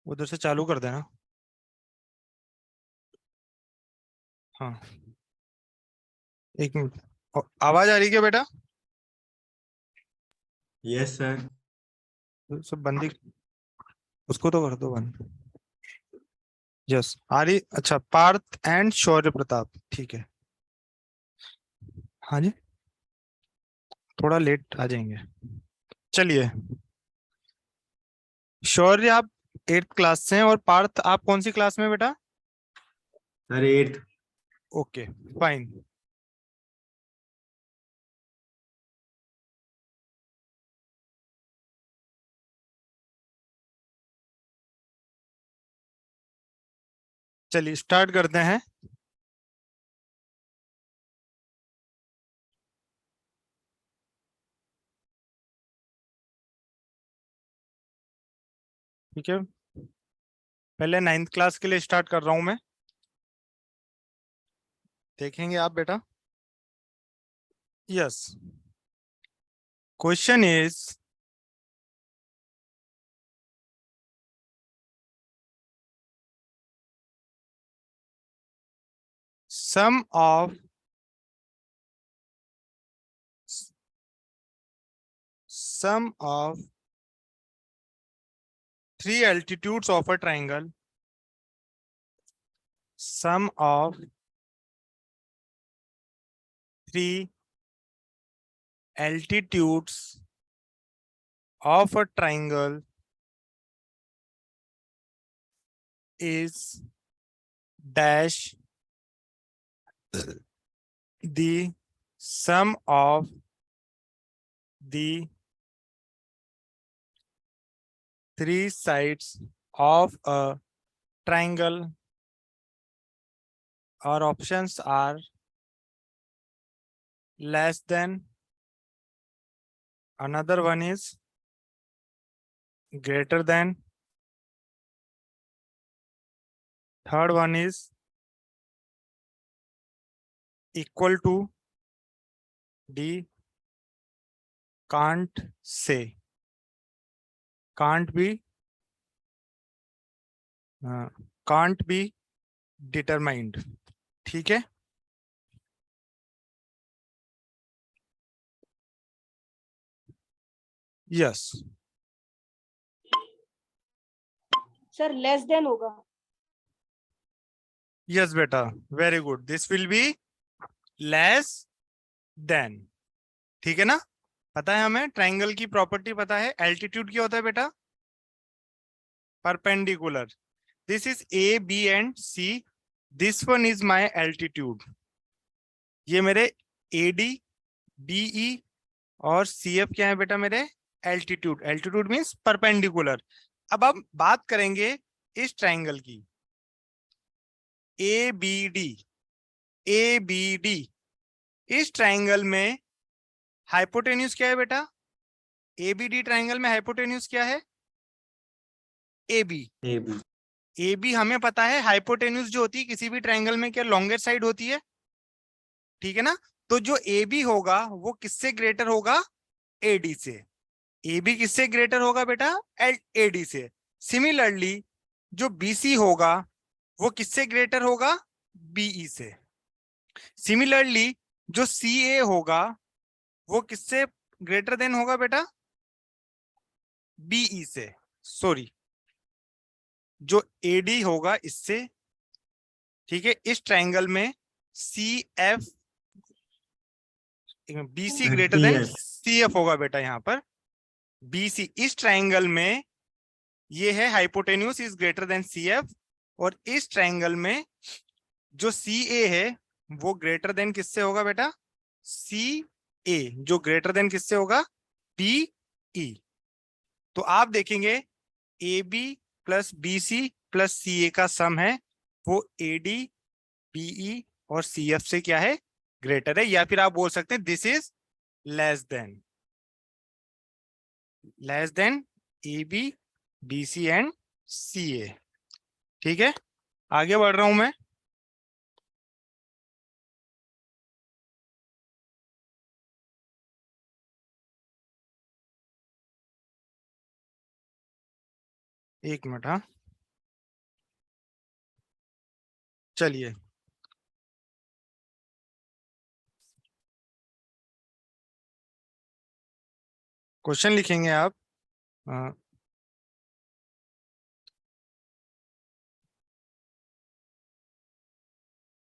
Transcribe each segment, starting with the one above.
उधर से चालू कर देना। हाँ, एक मिनट। आवाज आ रही है क्या बेटा? Yes sir. सब बंदी, उसको तो कर दो बंद। यस आ रही। अच्छा, पार्थ एंड शौर्य प्रताप, ठीक है। हाँ जी, थोड़ा लेट आ जाएंगे। चलिए, शौर्य आप 8th क्लास से हैं और पार्थ आप कौन सी क्लास में बेटा? Sir 8th। Okay, fine. चलिए स्टार्ट करते हैं। ठीक है, पहले 9th क्लास के लिए स्टार्ट कर रहा हूं मैं। देखेंगे आप बेटा। Yes, question is sum of three altitudes of a triangle. Sum of three altitudes of a triangle is dash the sum of the three sides of a triangle. Our options are less than, another one is greater than, third one is equal to, D can't say, can't be can't be determined। ठीक है, yes. Sir less than होगा। Yes बेटा, very good, this will be less than. ठीक है ना? पता है हमें ट्राइंगल की प्रॉपर्टी पता है, एल्टीट्यूड क्या होता है बेटा? Perpendicular. This is A B and C, this one is my altitude. ये मेरे ए डी बी ई और सी एफ क्या है बेटा मेरे? एल्टीट्यूड। Altitude means perpendicular. अब हम बात करेंगे इस ट्राइंगल की, A B D. A B D, इस ट्राइंगल में हाइपोटेन्यूज क्या है बेटा? ए बी डी ट्राइंगल में हाइपोटेन्यूज क्या है? A B. ए बी हमें पता है, हाइपोटेन्यूज जो होती है किसी भी ट्राइंगल में क्या लॉन्गेस्ट साइड होती है, ठीक है ना? तो जो ए बी होगा वो किससे ग्रेटर होगा? एडी से। ए बी किससे ग्रेटर होगा बेटा? एडी से। सिमिलरली जो बीसी होगा वो किससे ग्रेटर होगा? बीई से। सिमिलरली जो सी ए होगा वो किससे ग्रेटर देन होगा बेटा? बीई से। सॉरी, जो एडी होगा इससे, ठीक है, इस ट्रायंगल में C F, BC greater D than F. C F होगा बेटा। यहाँ पर बीसी इस ट्रायंगल में ये है hypotenuse is greater than C F, और इस ट्रायंगल में जो सी ए है वो ग्रेटर देन किससे होगा बेटा? सी ए, जो ग्रेटर देन किससे होगा? B E. तो आप देखेंगे A B plus B C plus C A का सम है वो ए डी बीई और सी एफ से क्या है? ग्रेटर है। या फिर आप बोल सकते हैं this is less than A B B C and C A. ठीक है, आगे बढ़ रहा हूं मैं। एक मिनट, हाँ, चलिए। क्वेश्चन लिखेंगे आप।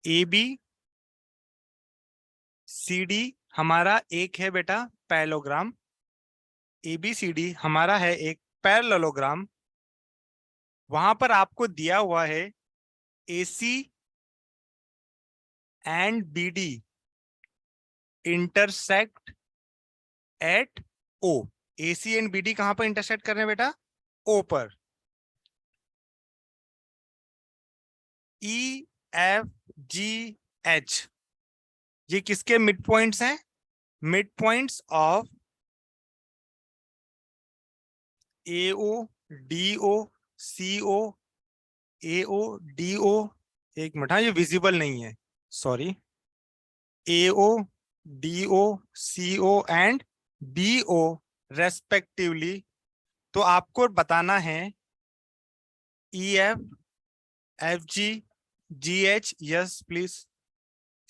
ए बी सी डी हमारा एक है बेटा parallelogram. A B C D हमारा है एक पैरेललोग्राम। वहां पर आपको दिया हुआ है A C and B D intersect at O. A C and B D कहां पर इंटरसेक्ट कर रहे हैं बेटा? ओ पर। ई एफ जी एच ये किसके मिड पॉइंट्स हैं? Mid points of A O D O C O, A O D O. एक मिनट, हाँ, ये विजिबल नहीं है, sorry. A O D O C O and B O respectively. तो आपको बताना है E F F G G H, yes please,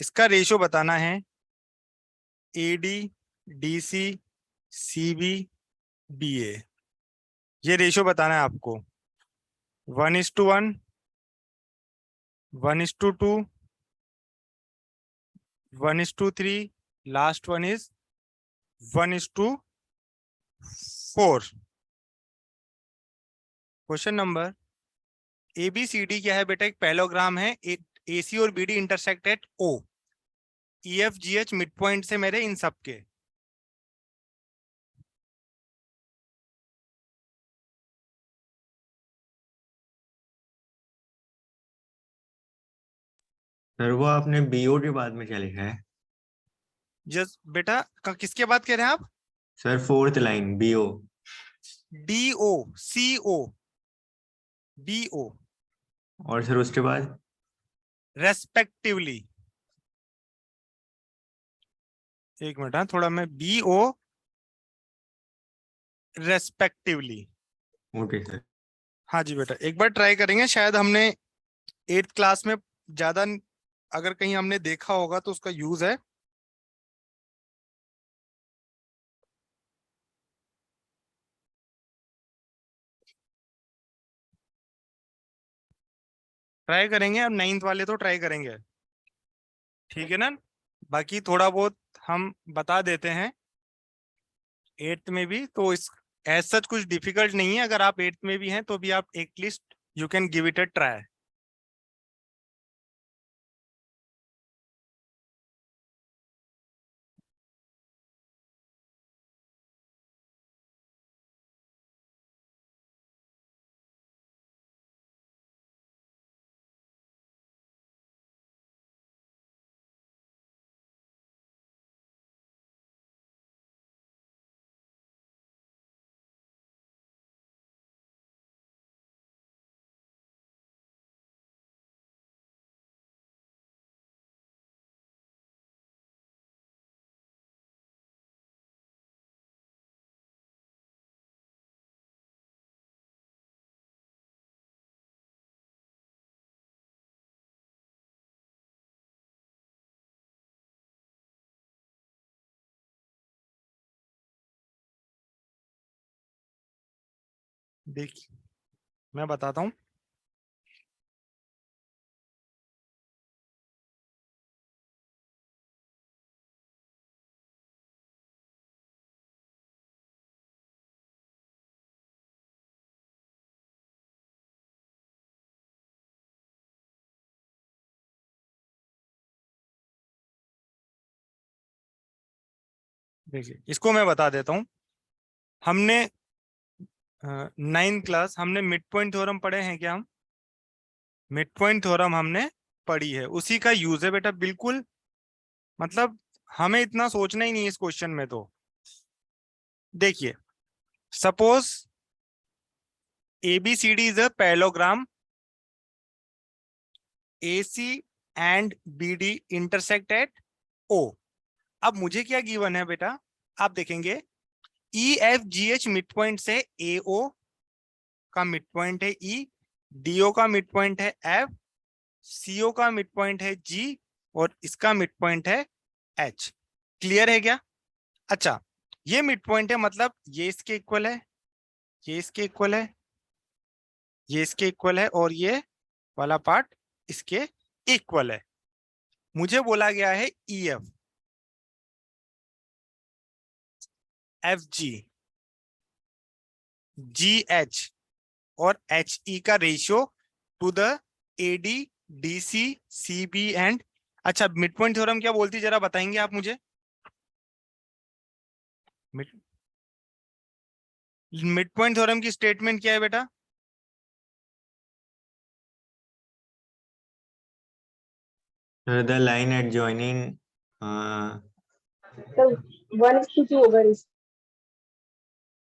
इसका रेशियो बताना है A D D C C B B A. ये रेशियो बताना है आपको 1:1, 1:2, 1:3, last one is 1:4। Question number A B C D क्या है बेटा? एक पैरेललोग्राम है। ए सी और B D intersect at O. E F G H mid point से मेरे इन सब के। सर वो आपने बीओ के बाद में क्या लिखा है? जस्ट बेटा किसके बात कह रहे हैं आप? Sir fourth line B O. D O C O B O और सर उसके बाद? रेस्पेक्टिवली। एक मिनट, हाँ, थोड़ा मैं B O respectively. Okay sir. हाँ जी बेटा, एक बार ट्राई करेंगे। शायद हमने 8th क्लास में ज्यादा, अगर कहीं हमने देखा होगा तो उसका यूज है। ट्राई करेंगे, अब 9th वाले तो ट्राई करेंगे, ठीक है ना? बाकी थोड़ा बहुत हम बता देते हैं 8th में भी। तो इस एज सच कुछ डिफिकल्ट नहीं है। अगर आप 8th में भी हैं तो भी आप at least you can give it a try. देखिए मैं बताता हूँ। देखिए इसको मैं बता देता हूँ। हमने 9th क्लास हमने मिड पॉइंट थ्योरम पढ़े हैं क्या? हम मिड पॉइंट थ्योरम हमने पढ़ी है, उसी का यूज है बेटा बिल्कुल। मतलब हमें इतना सोचना ही नहीं है इस क्वेश्चन में। तो देखिए suppose ABCD is a parallelogram, AC and BD intersect at O। अब मुझे क्या गिवन है बेटा, आप देखेंगे EFGH मिड पॉइंट से AO का मिड पॉइंट है E, DO का मिड पॉइंट है F, CO का मिड पॉइंट है G और इसका मिड पॉइंट है H। क्लियर है क्या? अच्छा, ये मिड पॉइंट है मतलब ये इसके इक्वल है, ये इसके इक्वल है, ये इसके इक्वल है और ये वाला पार्ट इसके इक्वल है। मुझे बोला गया है EF, FG, GH और HE का ratio two the AD, DC, CB and. अच्छा, मिड पॉइंट थ्योरम क्या बोलती है जरा बताएंगे आप मुझे? मिड पॉइंट थ्योरम की स्टेटमेंट क्या है बेटा? The line adjoining सर 1:2 होगा रेशियो।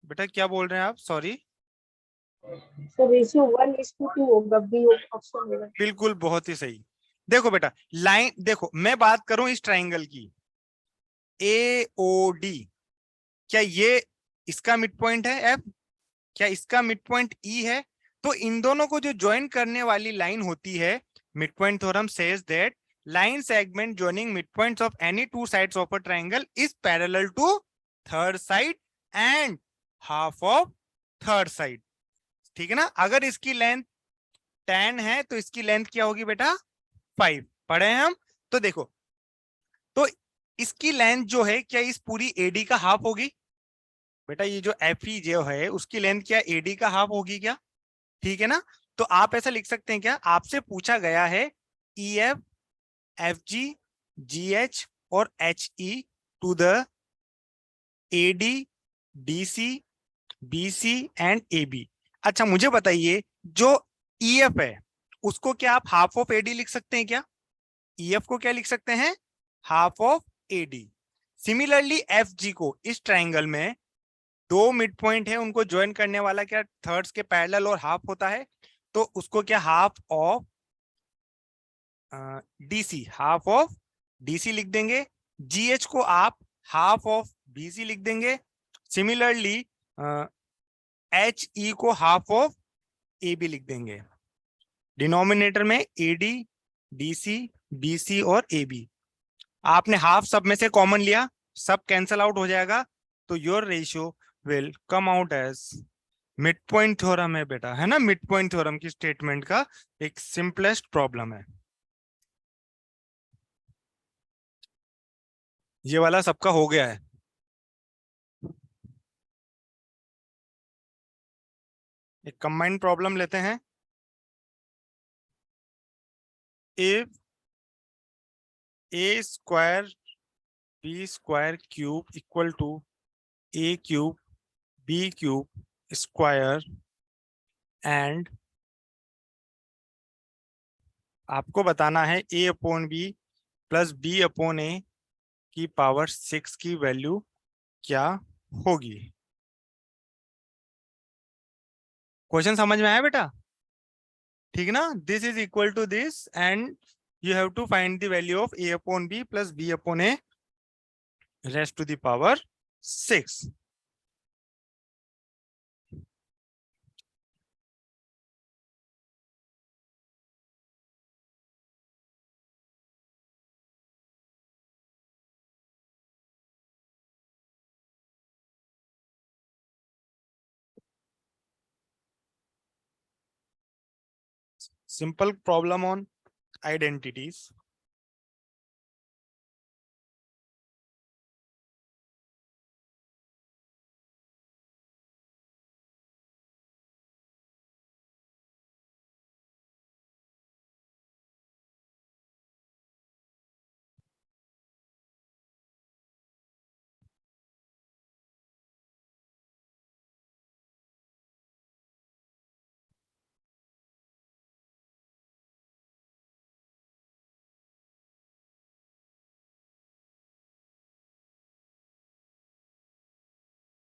बेटा क्या बोल रहे हैं आप? सॉरी। सर रेशियो 1:2 होगा, बी ऑप्शन होगा। बिल्कुल, बहुत ही सही। देखो बेटा लाइन, देखो मैं बात करूं इस ट्राइंगल की AOD, क्या ये इसका मिड पॉइंट है F? क्या इसका मिड पॉइंट E है? तो इन दोनों को जो ज्वाइन करने वाली लाइन होती है, mid point theorem says that line segment joining midpoints of any two sides of a triangle is parallel to third side and half of third side। ठीक है ना? अगर इसकी लेंथ 10 है तो इसकी लेंथ क्या होगी बेटा? 5। पढ़े हैं हम। तो देखो, तो इसकी लेंथ जो है क्या इस पूरी AD का हाफ होगी? बेटा ये जो FE जो है उसकी लेंथ क्या AD का हाफ होगी क्या? ठीक है ना? तो आप ऐसा लिख सकते हैं क्या, आपसे पूछा गया है EF, FG, GH और HE to the AD, DC, BC and AB। अच्छा मुझे बताइए, जो EF है उसको क्या आप हाफ ऑफ AD लिख सकते हैं क्या? EF को क्या लिख सकते हैं? Half of AD। Similarly FG को इस ट्राइंगल में दो मिड पॉइंट है, उनको ज्वाइन करने वाला क्या थर्ड्स के पैरेलल और हाफ होता है, तो उसको क्या half of DC, half of DC लिख देंगे। GH को आप हाफ ऑफ BC लिख देंगे। सिमिलरली HE को हाफ ऑफ AB लिख देंगे। डिनोमिनेटर में AD, DC, BC और AB। आपने हाफ सब में से कॉमन लिया, सब कैंसल आउट हो जाएगा, तो your ratio will come out as mid point theorem है बेटा, है ना? मिड पॉइंट थ्योरम की स्टेटमेंट का एक सिंपलेस्ट प्रॉब्लम है ये वाला। सबका हो गया है। एक कंबाइंड प्रॉब्लम लेते हैं। If A square B square cube equal to A cube B cube square and आपको बताना है A/B प्लस B/A की पावर 6 की वैल्यू क्या होगी। क्वेश्चन समझ में आया बेटा? ठीक ना? This is equal to this and you have to find the value of A/B plus B/A raised to the power 6। simple problem on identities.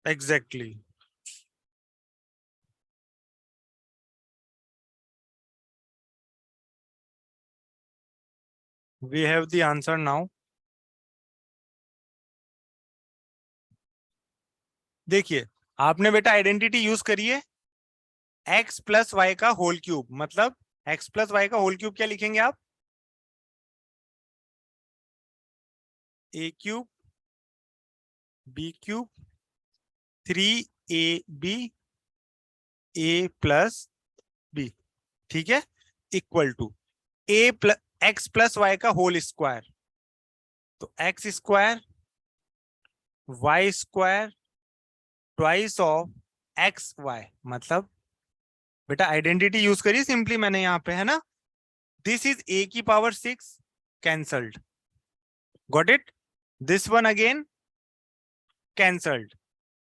Exactly. We have the answer now. देखिए, आपने बेटा identity use करी है x plus Y का whole cube, मतलब x plus Y का whole cube क्या लिखेंगे आप? a cube b cube 3ab a plus b, ठीक है, equal to a plus X plus Y का होल स्क्वायर, तो X square Y square twice of X Y, मतलब बेटा आइडेंटिटी यूज करिए सिंपली मैंने यहाँ पे, है ना। दिस इज a की power 6 cancelled, got it. This one again cancelled.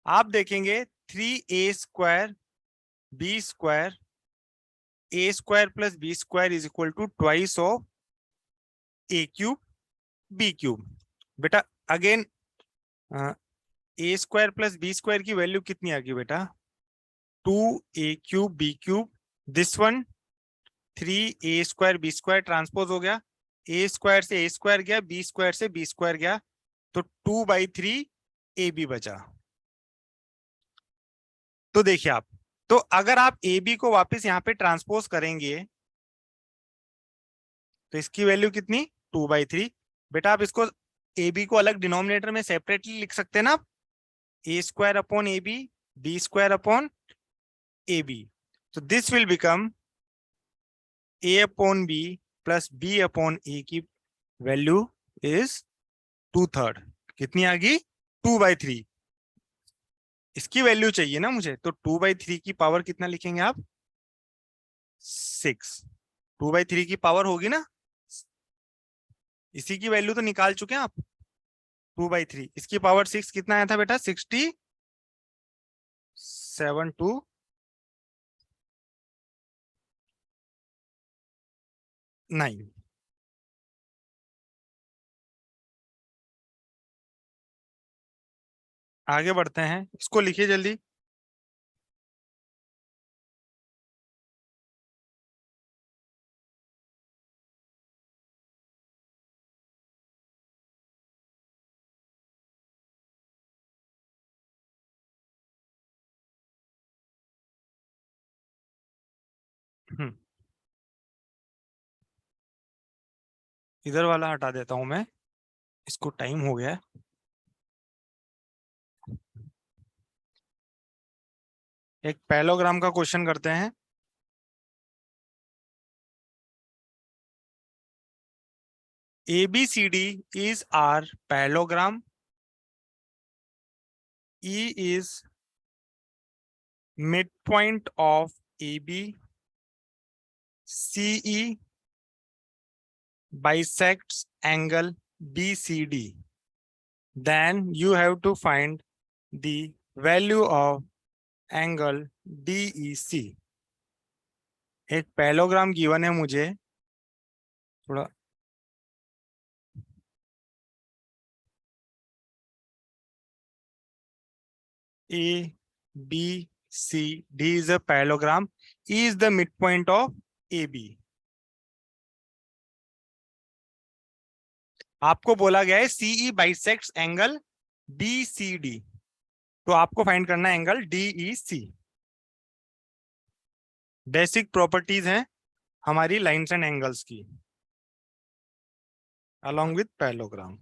आप देखेंगे 3a² b² a² plus b² is equal to twice of a³ b³। बेटा अगेन a² प्लस b² की वैल्यू कितनी आ गई बेटा? 2a³ b³, this one 3a² b² transpose हो गया, a² से a² गया, b² से b² गया, तो 2/3 ab बचा। तो देखिए आप, तो अगर आप ab को वापस यहाँ पे ट्रांसपोज करेंगे तो इसकी वैल्यू कितनी? 2/3। बेटा आप इसको ab को अलग डिनोमिनेटर में सेपरेटली लिख सकते हैं ना आप, a² upon ab b² upon ab, तो this will become a upon b plus b upon a की वैल्यू इज 2/3। कितनी आ गई? 2/3। इसकी वैल्यू चाहिए ना मुझे, तो 2/3 की पावर कितना लिखेंगे आप? 6। 2/3 की पावर होगी ना, इसी की वैल्यू तो निकाल चुके हैं आप। 2/3 इसकी पावर 6 कितना आया था बेटा? 67 to 9। आगे बढ़ते हैं, इसको लिखिए जल्दी। इधर वाला हटा देता हूं मैं, इसको टाइम हो गया है। एक पैलोग्राम का क्वेश्चन करते हैं। ABCD is our parallelogram. E is midpoint of AB. CE bisects angle BCD. Then you have to find the value of angle DEC. एक पैलोग्राम गिवन है मुझे, थोड़ा A, B, C, D is a parallelogram. E is the midpoint of AB. आपको बोला गया है CE bisects angle BCD, तो आपको फाइंड करना है एंगल DEC। बेसिक प्रॉपर्टीज हैं हमारी लाइंस एंड एंगल्स की, along with parallelogram।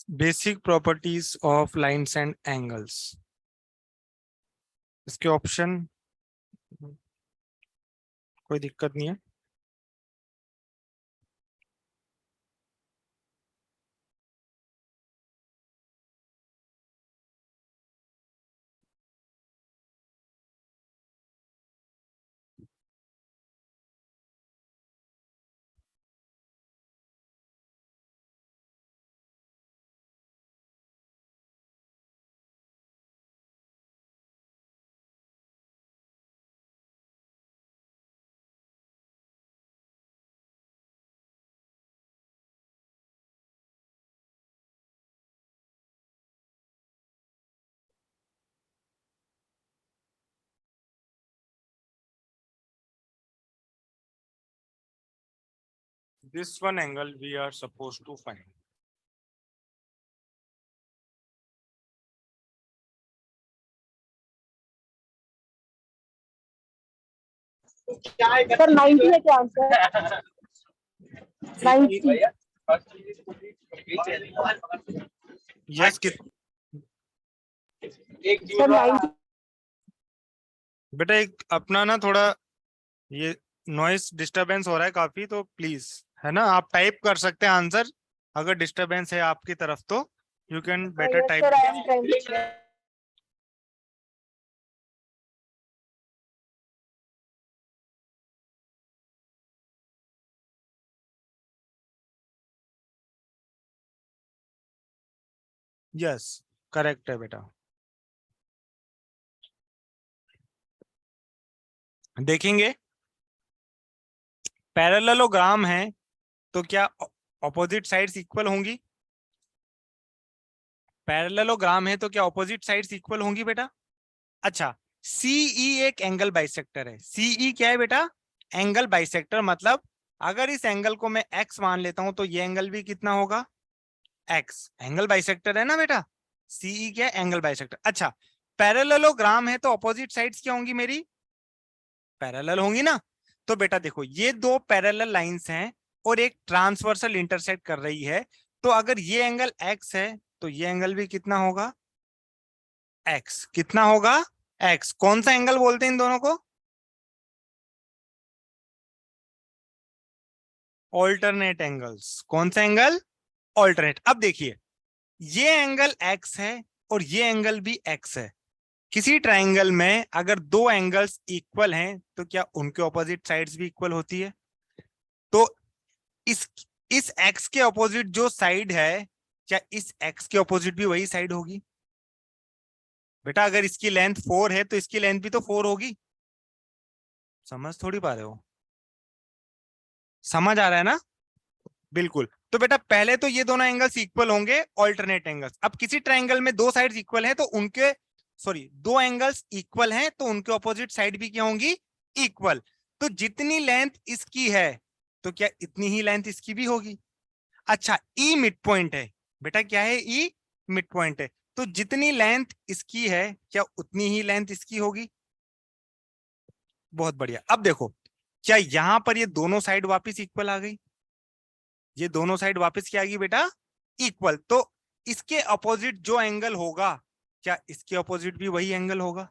Basic properties of lines and angles, इसके ऑप्शन कोई दिक्कत नहीं है। This one angle we are supposed to find. Sir 90 है क्या आंसर? 90 यस सर 90 बेटा, एक अपना ना थोड़ा ये नॉइस डिस्टरबेंस हो रहा है काफी, तो प्लीज है ना, आप टाइप कर सकते हैं आंसर। अगर डिस्टरबेंस है आपकी तरफ तो you can better yes type. sir I am trying to yes correct है बेटा। देखेंगे पैरेललोग्राम है तो क्या ऑपोजिट साइड्स इक्वल होंगी? पैरेललोग्राम है तो क्या ऑपोजिट साइड्स इक्वल होंगी बेटा? अच्छा, सीई एक एंगल बाइसेक्टर है। सीई क्या है बेटा? Angle bisector. मतलब अगर इस एंगल को मैं एक्स मान लेता हूं तो ये एंगल भी कितना होगा? एक्स। एंगल बाइसेक्टर है ना बेटा। सीई क्या है? Angle bisector. अच्छा, पैरेललोग्राम है तो ऑपोजिट साइड्स क्या होंगी मेरी? पैरेलल होंगी ना। तो बेटा देखो, ये दो पैरेलल लाइंस हैं और एक ट्रांसवर्सल इंटरसेक्ट कर रही है। तो अगर ये एंगल एक्स है तो ये एंगल भी कितना होगा? एक्स। कितना होगा? एक्स। कौन सा एंगल बोलते हैं इन दोनों को? Alternate angles. कौन सा एंगल? ऑल्टरनेट। अब देखिए, ये एंगल एक्स है और ये एंगल भी एक्स है। किसी ट्राइंगल में अगर दो एंगल्स इक्वल हैं तो क्या उनके ऑपोजिट साइड्स भी इक्वल होती है? तो इस एक्स के ऑपोजिट जो साइड है, क्या इस एक्स के ऑपोजिट भी वही साइड होगी? बेटा अगर इसकी लेंथ 4 है तो इसकी लेंथ भी तो 4 होगी। समझ थोड़ी पा रहे हो? समझ आ रहा है ना? बिल्कुल। तो बेटा पहले तो ये दोनों एंगल्स इक्वल होंगे, ऑल्टरनेट एंगल्स। अब किसी ट्राइंगल में दो साइड्स इक्वल हैं तो उनके, सॉरी, दो एंगल्स इक्वल हैं तो उनके ऑपोजिट साइड भी क्या होंगी? इक्वल। तो जितनी लेंथ इसकी है तो क्या इतनी ही लेंथ इसकी भी होगी? अच्छा, ई मिड पॉइंट है बेटा। क्या है? ई मिड पॉइंट है। तो जितनी लेंथ इसकी है क्या उतनी ही लेंथ इसकी होगी? बहुत बढ़िया। अब देखो, क्या यहां पर ये दोनों साइड वापस इक्वल आ गई? ये दोनों साइड वापस क्या आ गई बेटा? इक्वल। तो इसके अपोजिट जो एंगल होगा, क्या इसके अपोजिट भी वही एंगल होगा?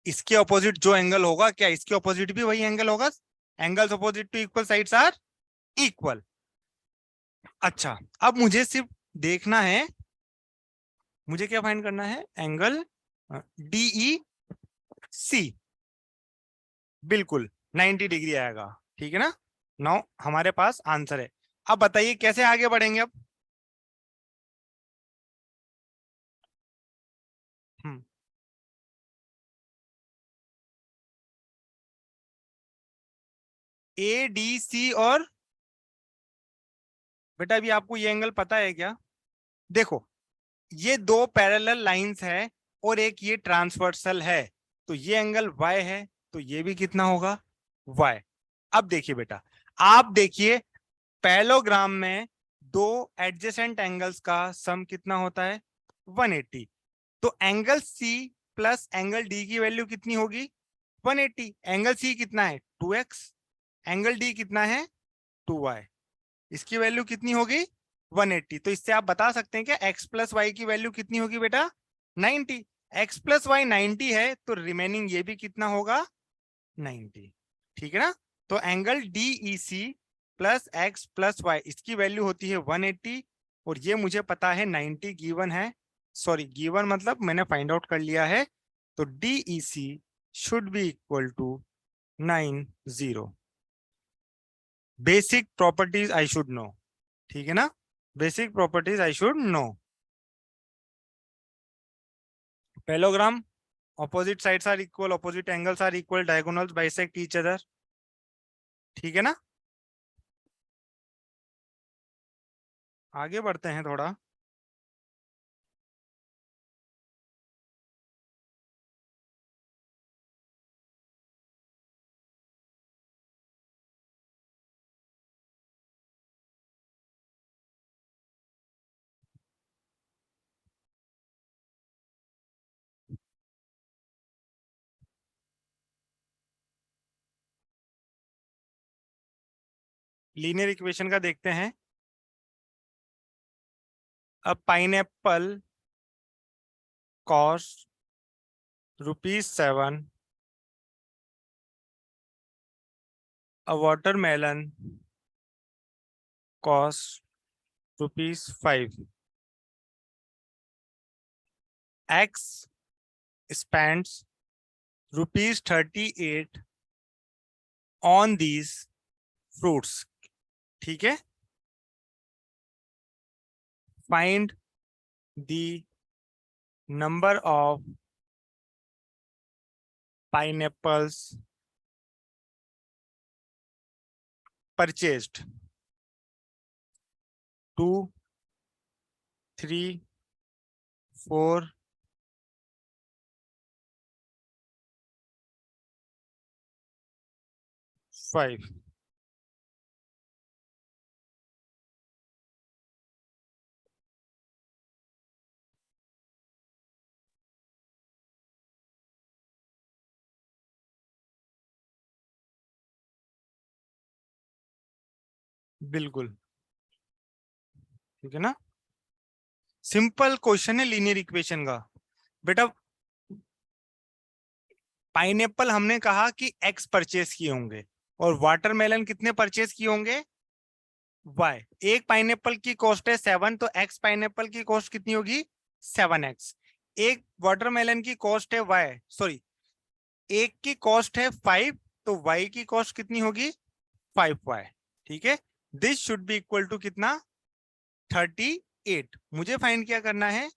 इसके अपोजिट जो एंगल होगा, क्या इसके अपोजिट भी वही एंगल होगा? Angles opposite to equal sides are equal. अच्छा, अब मुझे सिर्फ देखना है, मुझे क्या फाइंड करना है? एंगल डीई सी। बिल्कुल 90 डिग्री आएगा। ठीक है ना? नाउ हमारे पास आंसर है। अब बताइए कैसे आगे बढ़ेंगे अब? ए डी सी और बेटा अभी आपको ये एंगल पता है क्या? देखो, ये दो पैरेलल लाइंस है और एक ये ट्रांसवर्सल है, तो ये एंगल y है, तो ये भी कितना होगा? y। अब देखिए बेटा, आप देखिए पैरेललोग्राम में दो एडजेसेंट एंगल्स का सम कितना होता है? 180। तो angle C plus angle D की वैल्यू कितनी होगी? 180। एंगल C कितना है? 2x। एंगल D कितना है? 2y। इसकी वैल्यू कितनी होगी? 180। तो इससे आप बता सकते हैं क्या x प्लस वाई की वैल्यू कितनी होगी बेटा 90। x प्लस वाई 90 है तो रिमेनिंग ये भी कितना होगा 90। ठीक है ना। तो angle DEC plus X plus Y इसकी वैल्यू होती है 180 और ये मुझे पता है 90 गिवन है। सॉरी गिवन मतलब मैंने फाइंड आउट कर लिया है। तो DEC should be equal to 90। Basic properties I should know. ठीक है ना। Basic properties I should know. Parallelogram opposite sides are equal, opposite angles are equal, diagonals bisect each other। ठीक है ना। आगे बढ़ते हैं थोड़ा। लीनियर इक्वेशन का देखते हैं। अब pineapple cost ₹7, a watermelon cost ₹5, x spends ₹38 on these fruits। ठीक है। Find the number of pineapples purchased। 2, 3, 4, 5। बिल्कुल ठीक है ना। सिंपल क्वेश्चन है लीनियर इक्वेशन का। बेटा पाइनएप्पल हमने कहा कि x परचेस किए होंगे और वाटरमेलन कितने परचेस किए होंगे y। एक पाइनएप्पल की कॉस्ट है 7 तो x पाइनएप्पल की कॉस्ट कितनी होगी 7x। एक वाटरमेलन की कॉस्ट है y सॉरी एक की कॉस्ट है 5 तो y की कॉस्ट कितनी होगी 5y। ठीक है। This should be equal to कितना 38। मुझे फाइंड क्या करना है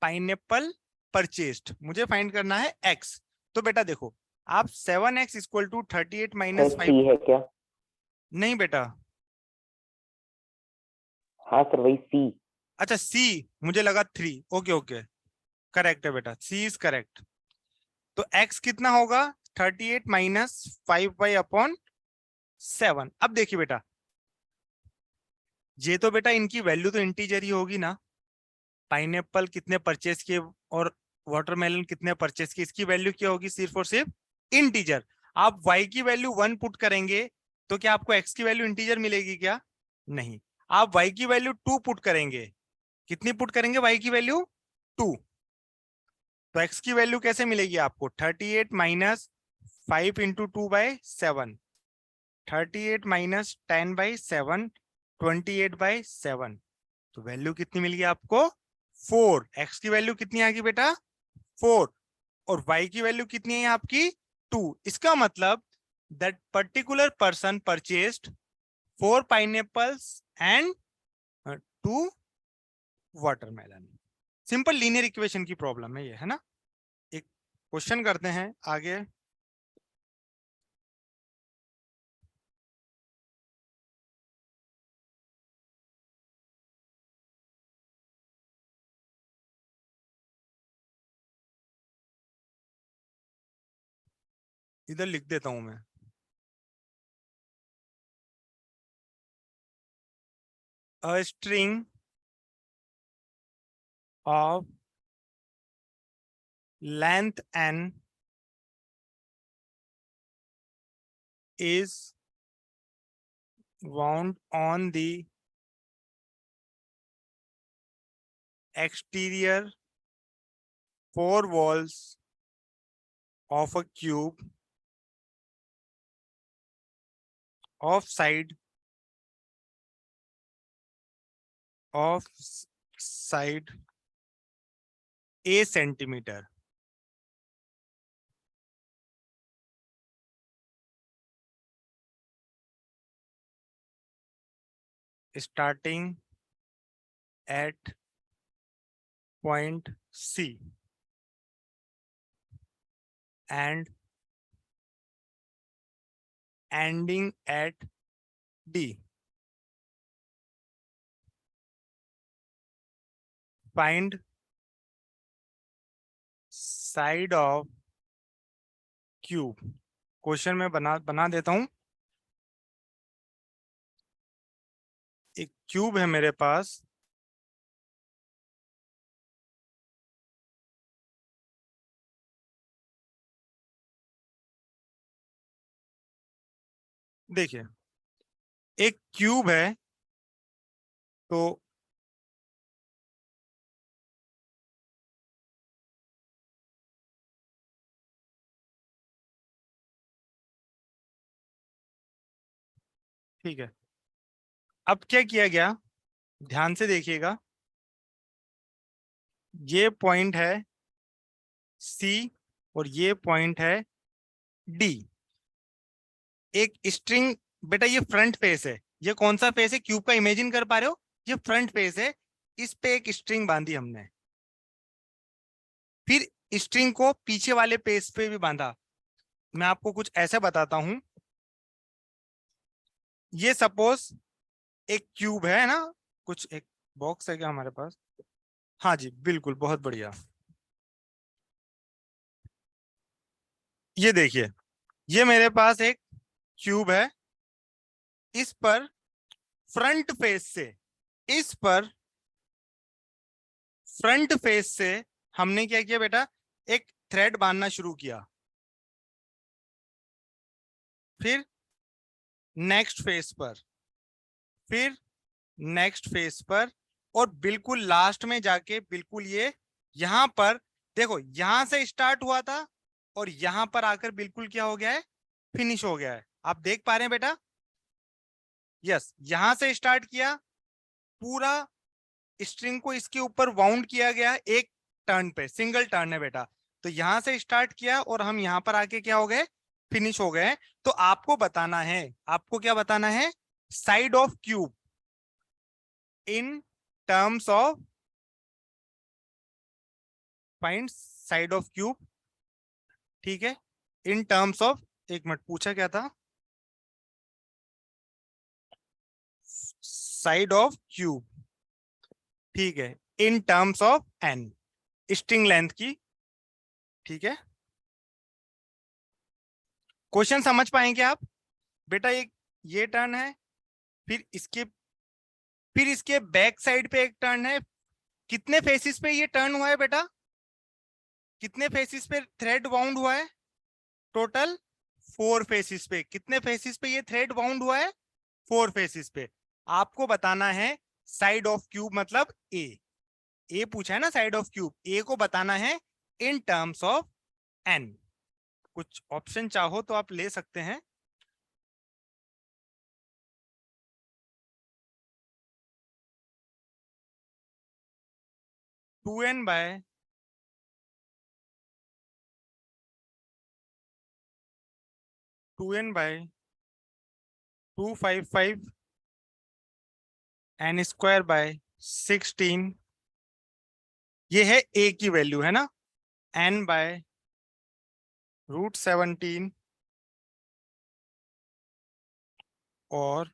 पाइनएप्पल परचेस्ड। मुझे फाइंड करना है x। तो बेटा देखो आप 7x इक्वल टू 38 माइनस 5 सी है क्या? नहीं बेटा। हाँ सर वही सी। अच्छा c मुझे लगा 3। ओके ओके करेक्ट है बेटा c इज करेक्ट। तो x कितना होगा 38 माइनस 5y अपॉन 7। अब देखिए बेटा ये तो बेटा इनकी वैल्यू तो इंटीजर ही होगी ना। पाइनएप्पल कितने परचेस किए और वाटरमेलन कितने परचेस किए इसकी वैल्यू क्या होगी सिर्फ और सिर्फ इंटीजर। आप y की वैल्यू 1 पुट करेंगे तो क्या आपको x की वैल्यू इंटीजर मिलेगी क्या नहीं। आप y की वैल्यू 2 पुट करेंगे कितनी पुट करेंगे y की वैल्यू 2 तो x की वैल्यू कैसे मिलेगी आपको 38 माइनस 5 इंटू 2/7 38 माइनस 10/7 28/7। तो वैल्यू कितनी मिल गई आपको 4। x की वैल्यू कितनी आ गई बेटा 4 और y की वैल्यू कितनी है आपकी 2। इसका मतलब that particular person purchased 4 pineapples and 2 watermelon. Simple linear equation की प्रॉब्लम है ये है ना। एक क्वेश्चन करते हैं आगे। इधर लिख देता हूं मैं a string of length n is wound on the exterior four walls of a cube of side a centimeter. Starting at point C and ending at D. Find side of cube. Question में बना देता हूं. एक cube है मेरे पास. देखिए एक cube है तो ठीक है. अब क्या किया गया, ध्यान से देखिएगा. ये पॉइंट है सी और ये पॉइंट है डी. एक स्ट्रिंग, बेटा ये फ्रंट फेस है. ये कौन सा फेस है क्यूब का, इमेजिन कर पा रहे हो? ये फ्रंट फेस है. इस पे एक स्ट्रिंग बांधी हमने, फिर स्ट्रिंग को पीछे वाले पेज पे भी बांधा. मैं आपको कुछ ऐसे बताता हूं. ये सपोज एक क्यूब है ना, कुछ एक बॉक्स है क्या हमारे पास? हाँ जी बिल्कुल, बहुत बढ़िया. ये देखिए, ये मेरे पास एक क्यूब है. इस पर फ्रंट फेस से, इस पर फ्रंट फेस से हमने क्या किया बेटा, एक थ्रेड बांधना शुरू किया. फिर नेक्स्ट फेस पर, फिर नेक्स्ट फेस पर, और बिल्कुल लास्ट में जाके बिल्कुल ये यहां पर देखो, यहां से स्टार्ट हुआ था और यहां पर आकर बिल्कुल क्या हो गया है, फिनिश हो गया है. आप देख पा रहे हैं बेटा? यस, यहां से स्टार्ट किया, पूरा स्ट्रिंग को इसके ऊपर वाउंड किया गया एक टर्न पे, सिंगल टर्न है बेटा. तो यहां से स्टार्ट किया और हम यहां पर आके क्या हो गए, फिनिश हो गए. तो आपको बताना है, आपको क्या बताना है, side of cube in terms of, find side of cube. ठीक है, इन टर्म्स ऑफ, एक मिनट पूछा क्या था, साइड ऑफ क्यूब. ठीक है, in terms of N, string length की. ठीक है, क्वेश्चन समझ पाएंगे आप बेटा? एक ये टर्न है, फिर इसके बैक साइड पे एक टर्न है. कितने फेसिस पे ये टर्न हुआ है बेटा? कितने फेसिस पे थ्रेड वाउंड हुआ है? टोटल 4 फेसिस पे. कितने फेसिस पे ये थ्रेड वाउंड हुआ है? 4 फेसिस पे. आपको बताना है साइड ऑफ क्यूब मतलब ए पूछा है ना, साइड ऑफ क्यूब. ए को बताना है इन टर्म्स ऑफ एन. कुछ ऑप्शन चाहो तो आप ले सकते हैं. Two N by 255 N square by 16. ये है ए की वैल्यू है ना, एन बाय √17 और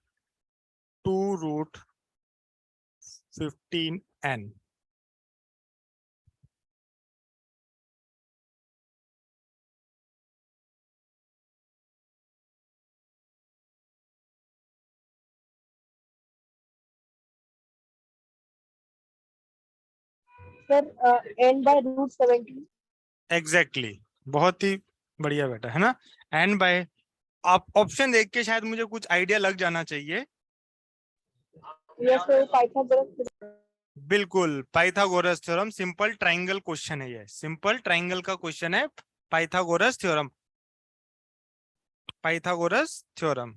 2√15n. Sir n by √17. Exactly, बहुत ही बढ़िया बेटा, है ना. एन बाय, आप ऑप्शन देख के शायद मुझे कुछ आइडिया लग जाना चाहिए. Yes sir, Pythagoras. बिल्कुल Pythagoras theorem, simple triangle question है, ये सिंपल ट्राइंगल का क्वेश्चन है, पाइथागोरस थ्योरम, पाइथागोरस थ्योरम।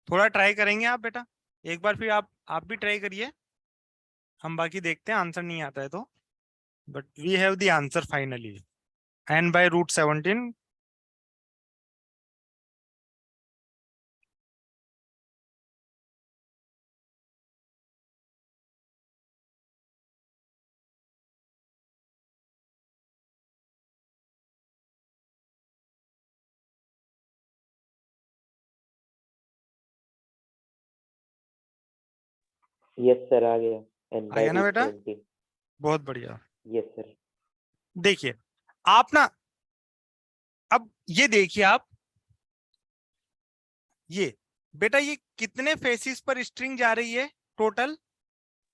थोड़ा ट्राई करेंगे आप बेटा, एक बार फिर आप भी ट्राई करिए, हम बाकी देखते हैं, आंसर नहीं आता है तो, but we have the answer finally, n/√17। Yes sir, आ गया। n आ बाय गया ना रूट बेटा, 17। बहुत बढ़िया। Yes sir. देखिए आप ना, अब ये देखिए आप, ये बेटा ये कितने फेसिस पर स्ट्रिंग जा रही है, टोटल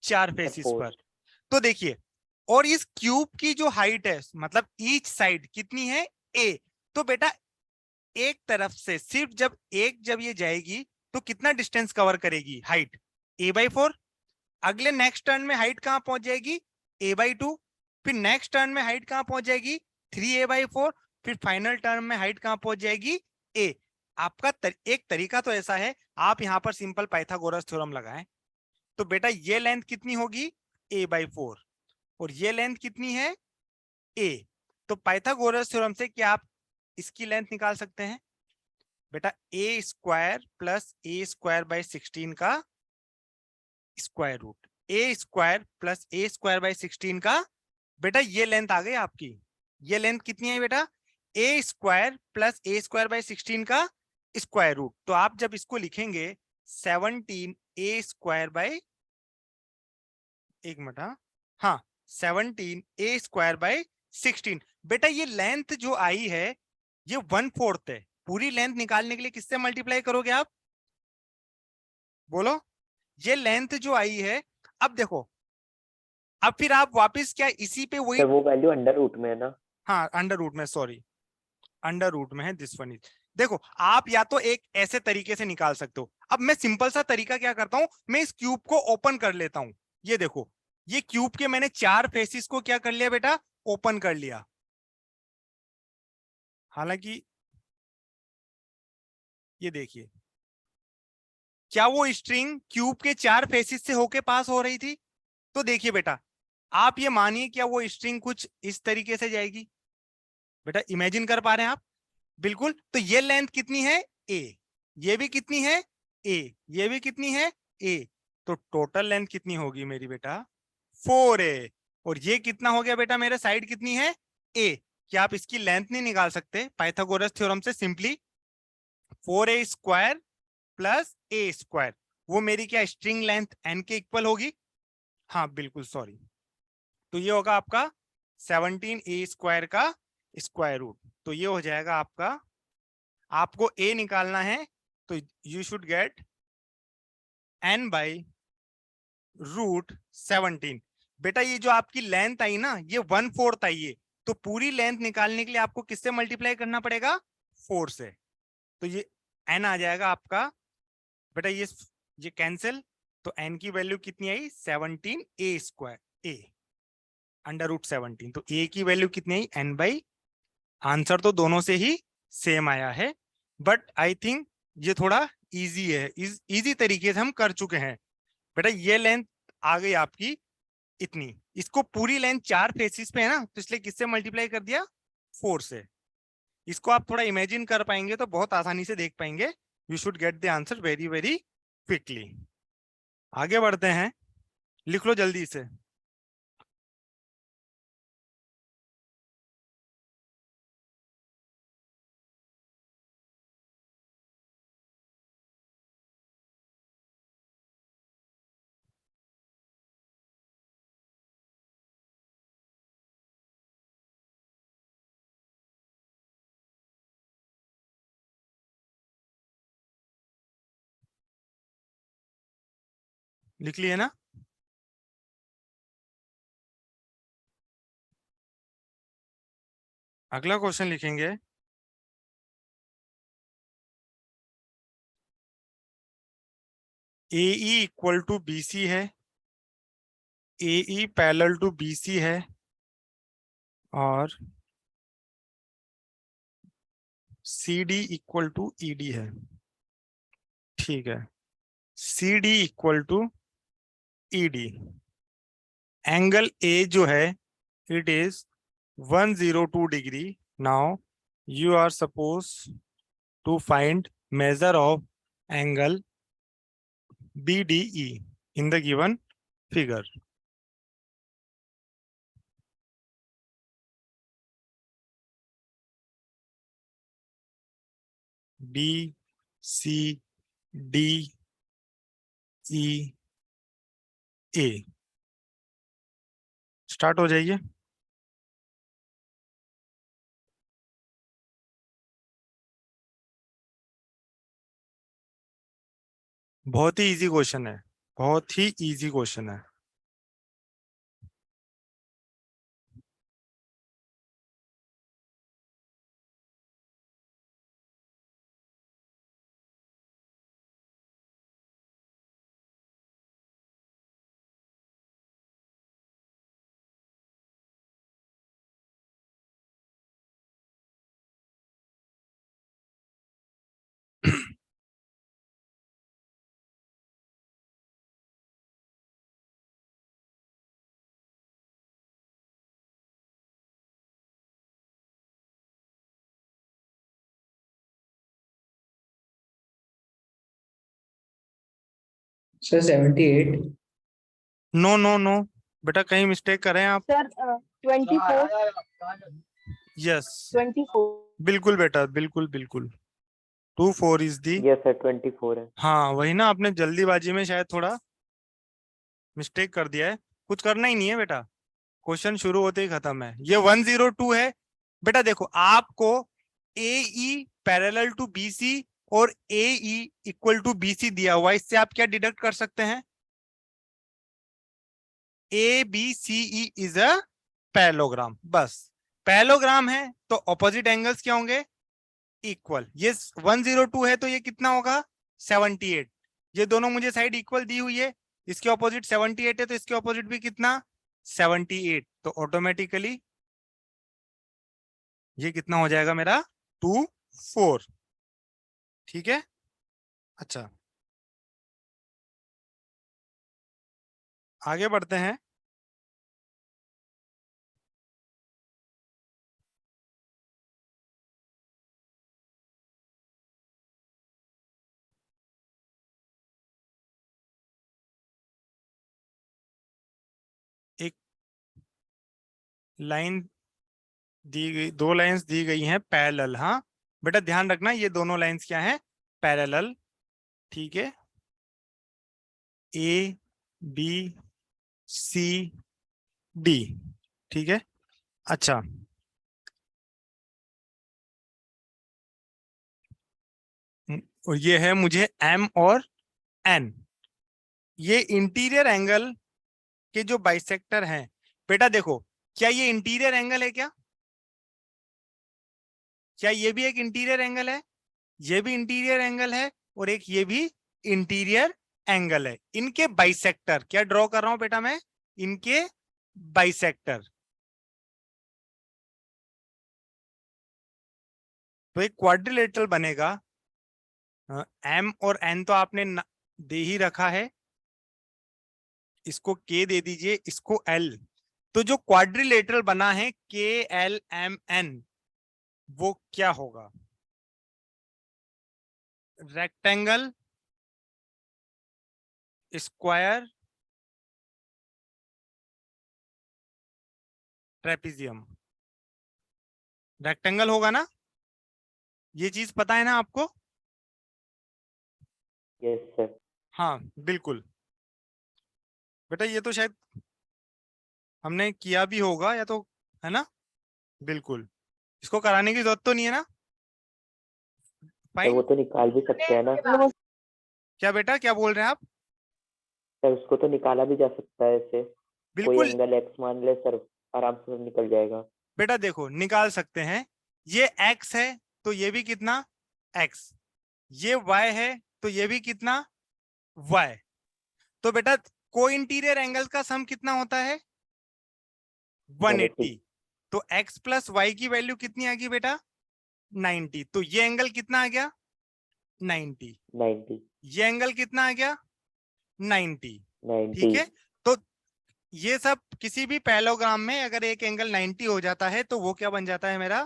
4 फेसिस फोर। पर। तो देखिए, और इस क्यूब की जो हाइट है, मतलब ईच साइड कितनी है, a। तो बेटा एक तरफ से सिर्फ जब ये जाएगी तो कितना डिस्टेंस कवर करेगी, हाइट a/4। अगले नेक्स्ट टर्न में हाइट कहां पहुंच जाएगी, a/2। फिर नेक्स्ट टर्न में हाइट कहां पहुंच जाएगी, 3a/4। फिर फाइनल टर्न में हाइट कहां पहुंच जाएगी, a। आपका एक तरीका तो ऐसा है, आप यहां पर सिंपल पाइथागोरस थ्योरम लगाएं, तो बेटा ये लेंथ कितनी होगी, a/4, और ये लेंथ कितनी है, a। तो पाइथागोरस थ्योरम से क्या आप इसकी लेंथ निकाल सकते हैं बेटा, a² + a² / 16 का स्क्वायर रूट, a² + a² / 16 का, बेटा ये लेंथ आ गई आपकी। ये लेंथ कितनी है बेटा, a² + a² / 16 का स्क्वायर रूट। तो आप जब इसको लिखेंगे 17a², एक मिनट, हाँ 17a² / 16। बेटा ये लेंथ जो आई है ये 1/4 है। पूरी लेंथ निकालने के लिए किससे मल्टीप्लाई करोगे आप, बोलो। ये लेंथ जो आई है, अब देखो, अब फिर आप वापस क्या इसी पे वही, सर वो वैल्यू अंडर रूट में है ना? हाँ अंडर रूट में, सॉरी अंडर रूट में है, दिस वन इज। देखो आप या तो एक ऐसे तरीके से निकाल सकते हो। अब मैं सिंपल सा तरीका क्या करता हूं, मैं इस क्यूब को ओपन कर लेता हूं। ये देखो, ये क्यूब के मैंने 4 फेसिस को क्या कर लिया बेटा, ओपन कर लिया। हालांकि ये देखिए, क्या वो स्ट्रिंग क्यूब के 4 फेसिस से होके पास हो रही थी, तो देखिए बेटा, आप ये मानिए क्या वो स्ट्रिंग कुछ इस तरीके से जाएगी, बेटा इमेजिन कर पा रहे हैं आप, बिल्कुल। तो ये लेंथ कितनी है, a। ये भी कितनी है, a। ये भी कितनी है, a। तो टोटल लेंथ कितनी होगी मेरी बेटा, 4a। और ये कितना हो गया बेटा, मेरे साइड कितनी है, a। क्या आप इसकी लेंथ नहीं निकाल सकते पाइथागोरस थ्योरम से, सिंपली 4a² + a², वो मेरी क्या स्ट्रिंग लेंथ n के इक्वल होगी, हाँ बिल्कुल सॉरी। तो ये होगा आपका 17a² का स्क्वायर रूट। तो ये हो जाएगा आपका, आपको a निकालना है तो यू शुड गेट n/√17। बेटा ये जो आपकी लेंथ आई ना, ये 1/4 आई है, तो पूरी लेंथ निकालने के लिए आपको किससे मल्टीप्लाई करना पड़ेगा, 4 से। तो ये n आ जाएगा आपका बेटा, ये कैंसिल, तो n की वैल्यू कितनी आई, 17a², a √17। तो a की वैल्यू कितनी आई, n/, आंसर तो दोनों से ही सेम आया है, बट आई थिंक ये थोड़ा इजी है, इजी तरीके से हम कर चुके हैं। बेटा ये लेंथ आ गई आपकी इतनी, इसको पूरी लेंथ 4 फेसिस पे है ना, तो इसलिए किससे मल्टीप्लाई कर दिया, 4 से। इसको आप थोड़ा इमेजिन कर पाएंगे तो बहुत आसानी से देख पाएंगे, you should get the answer very very quickly. आगे बढ़ते हैं, लिख लो जल्दी से। लिख लिए ना, अगला क्वेश्चन लिखेंगे, AE = BC है, AE पैरेलल टू BC है और CD इक्वल टू ED है। ठीक है, CD equal to ED। Angle A जो है it is 102 degree. Now you are supposed to find measure of angle BDE in the given figure. B, C, D, E, A। Start हो जाइए। बहुत ही easy question है, बहुत ही easy question है। Sir 78। No no no बेटा, कहीं mistake करें आप। सर 24 यस 24 बिल्कुल बेटा, बिल्कुल बिल्कुल। 24 इज दी। यस सर 24 है। हाँ वही ना, आपने जल्दीबाजी में शायद थोड़ा मिस्टेक कर दिया है। कुछ करना ही नहीं है बेटा, क्वेश्चन शुरू होते ही खत्म है। ये 102 है बेटा। देखो आपको AE पैरेलल टू BC और AE इक्वल टू BC दिया हुआ है, इससे आप क्या डिडक्ट कर सकते हैं? ABCE is a parallelogram. बस पैरेललोग्राम है तो ऑपोजिट एंगल्स क्या होंगे? इक्वल। ये 102 है तो ये कितना होगा? 78। ये दोनों मुझे साइड इक्वल दी हुई है, इसके ऑपोजिट 78 है तो इसके ऑपोजिट भी कितना? 78। तो ऑटोमेटिकली ये कितना हो जाएगा मेरा? 2 4। ठीक है, अच्छा आगे बढ़ते हैं। एक लाइन दी गई, दो लाइंस दी गई हैं पैरेलल। हाँ बेटा ध्यान रखना, ये दोनों लाइंस क्या हैं? पैरेलल। ठीक है, ABCD। ठीक है, अच्छा और ये है मुझे M और N। ये इंटीरियर एंगल के जो बाइसेक्टर हैं बेटा, देखो क्या ये इंटीरियर एंगल है? क्या ये भी एक इंटीरियर एंगल है? ये भी इंटीरियर एंगल है और एक ये भी इंटीरियर एंगल है। इनके बाइसेक्टर क्या ड्रॉ कर रहा हूं बेटा मैं? इनके बाइसेक्टर। तो एक क्वाड्रिलेटरल बनेगा। M और N तो आपने दे ही रखा है, इसको K दे दीजिए, इसको L। तो जो क्वाड्रिलेटरल बना है KLMN वो क्या होगा? Rectangle, square, trapezium. रेक्टेंगल होगा ना? ये चीज पता है ना आपको? Yes sir. हाँ बिल्कुल बेटा, ये तो शायद हमने किया भी होगा या तो, है ना? बिल्कुल, इसको कराने की जरूरत तो नहीं है ना? सर वो फाइन। तो निकाल भी सकते हैं ना? क्या बेटा, क्या बोल रहे हैं आप? सर उसको तो निकाला भी जा सकता है ऐसे। कोई बिल्कुल एंगल एक्स मान ले सर, आराम से निकल जाएगा। बेटा, देखो निकाल सकते हैं। ये x है तो ये भी कितना? x। ये y है तो ये भी कितना? y। तो बेटा को इंटीरियर एंगल का सम कितना होता है 180। तो x प्लस वाई की वैल्यू कितनी आ गई बेटा 90। तो ये एंगल कितना आ गया 90। 90 ये एंगल कितना आ गया 90। 90 ठीक है। तो ये सब किसी भी पैरेललोग्राम में अगर एक एंगल 90 हो जाता है तो वो क्या बन जाता है मेरा,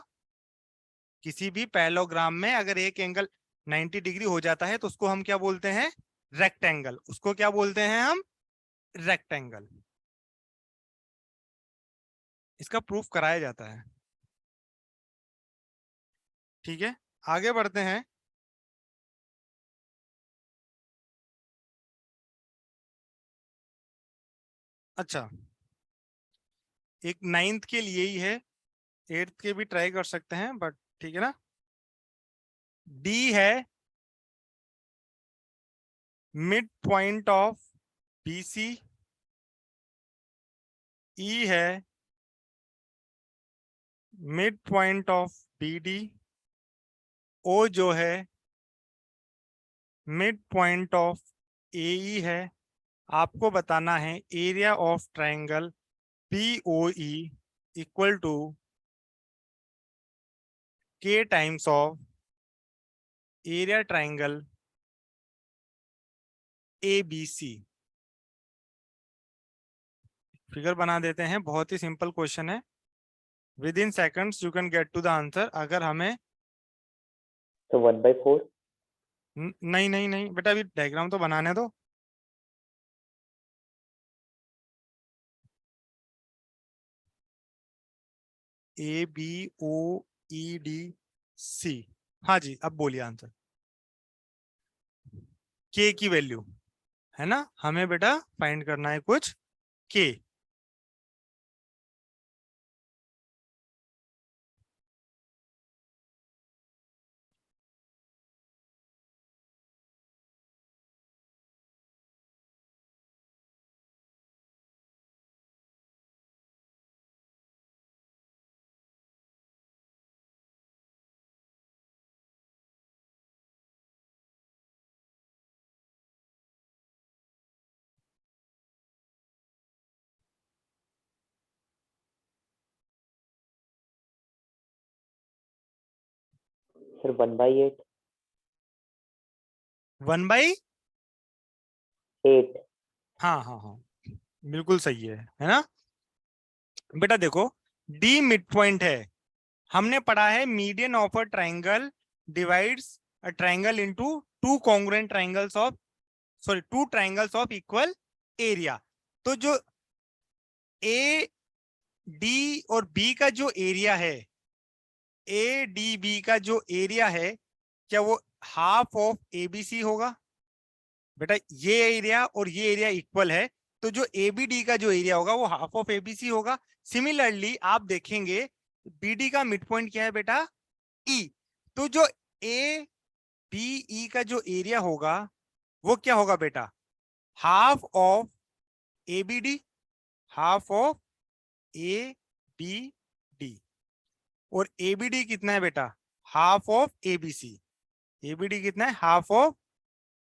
किसी भी पैरेललोग्राम में अगर एक एंगल 90 डिग्री हो जाता है तो उसको हम क्या बोलते हैं रेक्टेंगल। उसको क्या बोलते हैं हम रेक्टेंगल। इसका प्रूफ कराया जाता है। ठीक है, आगे बढ़ते हैं। अच्छा, एक 9th के लिए ही है, 8th के भी ट्राई कर सकते हैं, बट ठीक है ना। डी है मिड पॉइंट ऑफ बीसी, ई है मिड पॉइंट ऑफ बीडी, ओ जो है मिड पॉइंट ऑफ एई है। आपको बताना है area of triangle P O E equal to K times of area triangle A B C. Figure बना देते हैं, बहुत ही सिंपल क्वेश्चन है। Within seconds you can get to the answer. अगर हमें तो 1/4 नहीं नहीं नहीं बेटा, अभी डायग्राम तो बनाने दो। A B O E D सी, हाँ जी, अब बोलिए आंसर। के की वैल्यू है ना, हमें बेटा फाइंड करना है कुछ के। सर 1/8 1/8। 8 हाँ हाँ हाँ, बिल्कुल सही है ना बेटा। देखो डी मिड पॉइंट है, हमने पढ़ा है median of a triangle divides a triangle into two congruent triangles of, sorry, two triangles of equal area. तो जो ए डी और बी का जो एरिया है, ए डी बी का जो एरिया है, क्या वो हाफ ऑफ एबीसी होगा बेटा? ये एरिया और ये एरिया इक्वल है, तो जो एबीडी का जो एरिया होगा वो हाफ ऑफ एबीसी होगा। सिमिलरली आप देखेंगे बीडी का मिड पॉइंट क्या है बेटा ई, तो जो ए बी ई का जो एरिया होगा वो क्या होगा बेटा half of ABD, half of A B D. और एबीडी कितना है बेटा हाफ ऑफ एबीसी। एबीडी कितना है हाफ ऑफ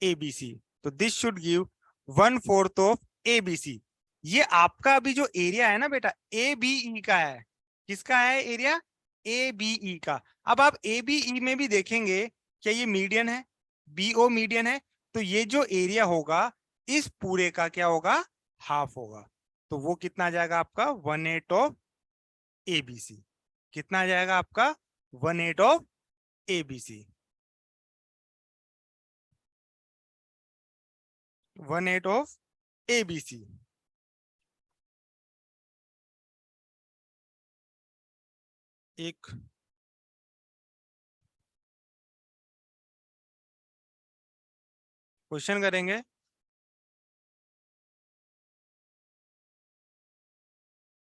एबीसी। तो this should give 1/4 of ABC. ये आपका अभी जो एरिया है ना बेटा ए बी ई का है, किसका है एरिया ए बी ई का। अब आप ए बी ई में भी देखेंगे क्या ये मीडियन है, बीओ मीडियन है, तो ये जो एरिया होगा इस पूरे का क्या होगा हाफ होगा। तो वो कितना आ जाएगा आपका 1/8 ऑफ एबीसी। कितना आ जाएगा आपका 1/8 ऑफ एबीसी, 1/8 ऑफ एबीसी। एक क्वेश्चन करेंगे,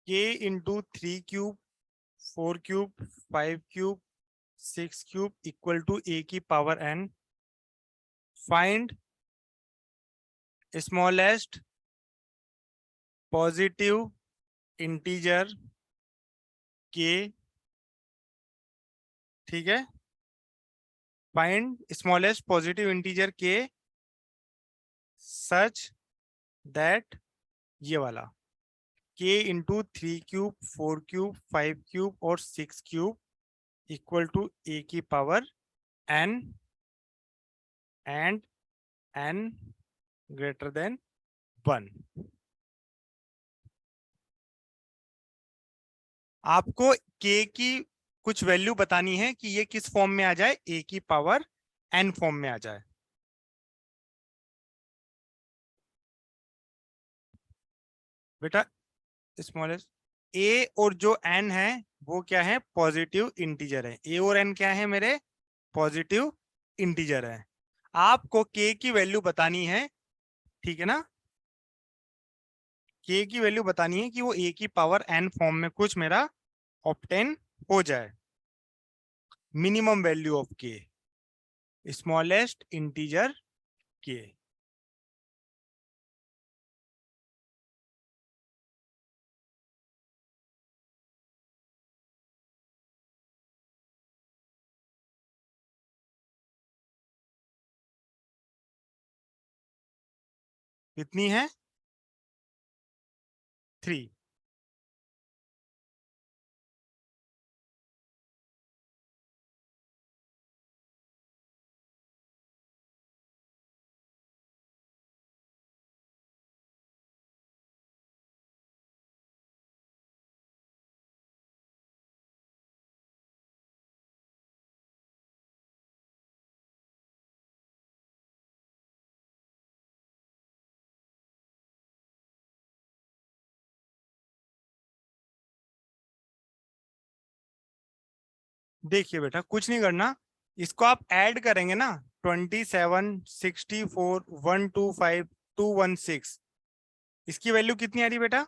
k into 3 cube 4 cube 5 cube 6 cube equal to a की power n। Find smallest positive integer k। ठीक है, find smallest positive integer k such that ये वाला k into 3 cube 4 cube 5 cube और 6 cube equal to a की power n and n greater than 1। आपको k की कुछ वैल्यू बतानी है कि ये किस फॉर्म में आ जाए, a की पावर n फॉर्म में आ जाए। बेटा स्मॉलेस्ट a और जो n है वो क्या है, पॉजिटिव इंटीजर है। a और n क्या है मेरे, पॉजिटिव इंटीजर है। आपको k की वैल्यू बतानी है, ठीक है ना, k की वैल्यू बतानी है कि वो a की पावर n फॉर्म में कुछ मेरा ऑब्टेन हो जाए। Minimum value of k, smallest integer k। कितनी है, 3। देखिए बेटा कुछ नहीं करना, इसको आप ऐड करेंगे ना, 27 64 125 216, इसकी वैल्यू कितनी आ रही बेटा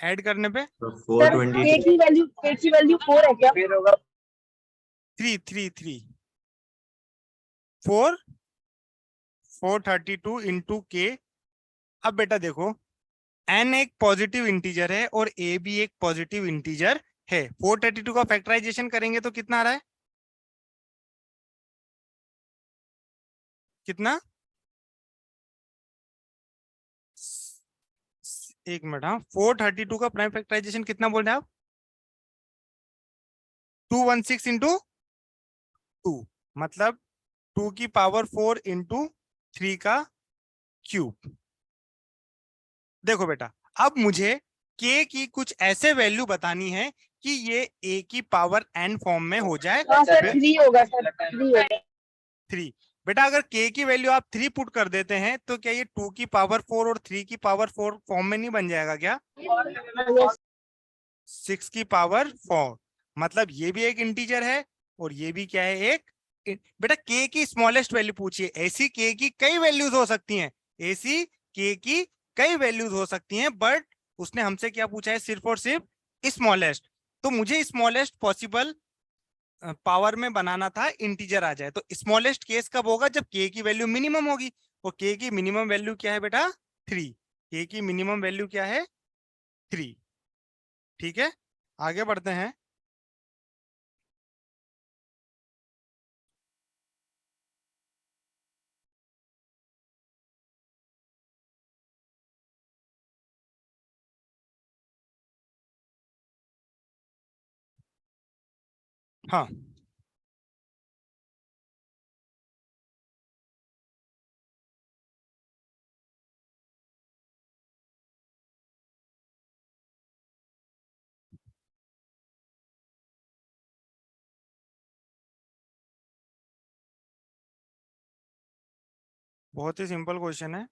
ऐड करने पे, तो सर k 422 की वैल्यू 4 है क्या? 3 3 3 4 432 इंटू के। अब बेटा देखो n एक पॉजिटिव इंटीजर है और a भी एक पॉजिटिव इंटीजर है। 432 का फैक्टराइजेशन करेंगे तो कितना आ रहा है, कितना, एक मिनट, हाँ 432 का प्राइम फैक्टराइजेशन कितना बोल रहे हैं आप, 216 इंटू 2, मतलब 2 की पावर 4 इंटू 3 का क्यूब। देखो बेटा अब मुझे k की कुछ ऐसे वैल्यू बतानी है कि ये a की पावर n फॉर्म में हो जाए। हाँ सर 3 होगा सर, 3 होगा। 3। बेटा अगर k की वैल्यू आप 3 पुट कर देते हैं तो क्या ये 2 की पावर 4 और 3 की पावर 4 फॉर्म में नहीं बन जाएगा क्या, Yes, 6 की पावर 4, मतलब ये भी एक इंटीजर है और ये भी क्या है, एक बेटा k की स्मॉलेस्ट वैल्यू पूछिए। ऐसी k की कई वैल्यूज हो सकती हैं, ऐसी k की कई वैल्यूज हो सकती हैं, बट उसने हमसे क्या पूछा है, सिर्फ और सिर्फ स्मॉलेस्ट। तो मुझे स्मॉलेस्ट पॉसिबल पावर में बनाना था, इंटीजर आ जाए। तो स्मॉलेस्ट केस कब होगा, जब k की वैल्यू मिनिमम होगी। और k की मिनिमम वैल्यू क्या है बेटा, 3। k की मिनिमम वैल्यू क्या है, 3। ठीक है, आगे बढ़ते हैं। हाँ बहुत ही सिंपल क्वेश्चन है।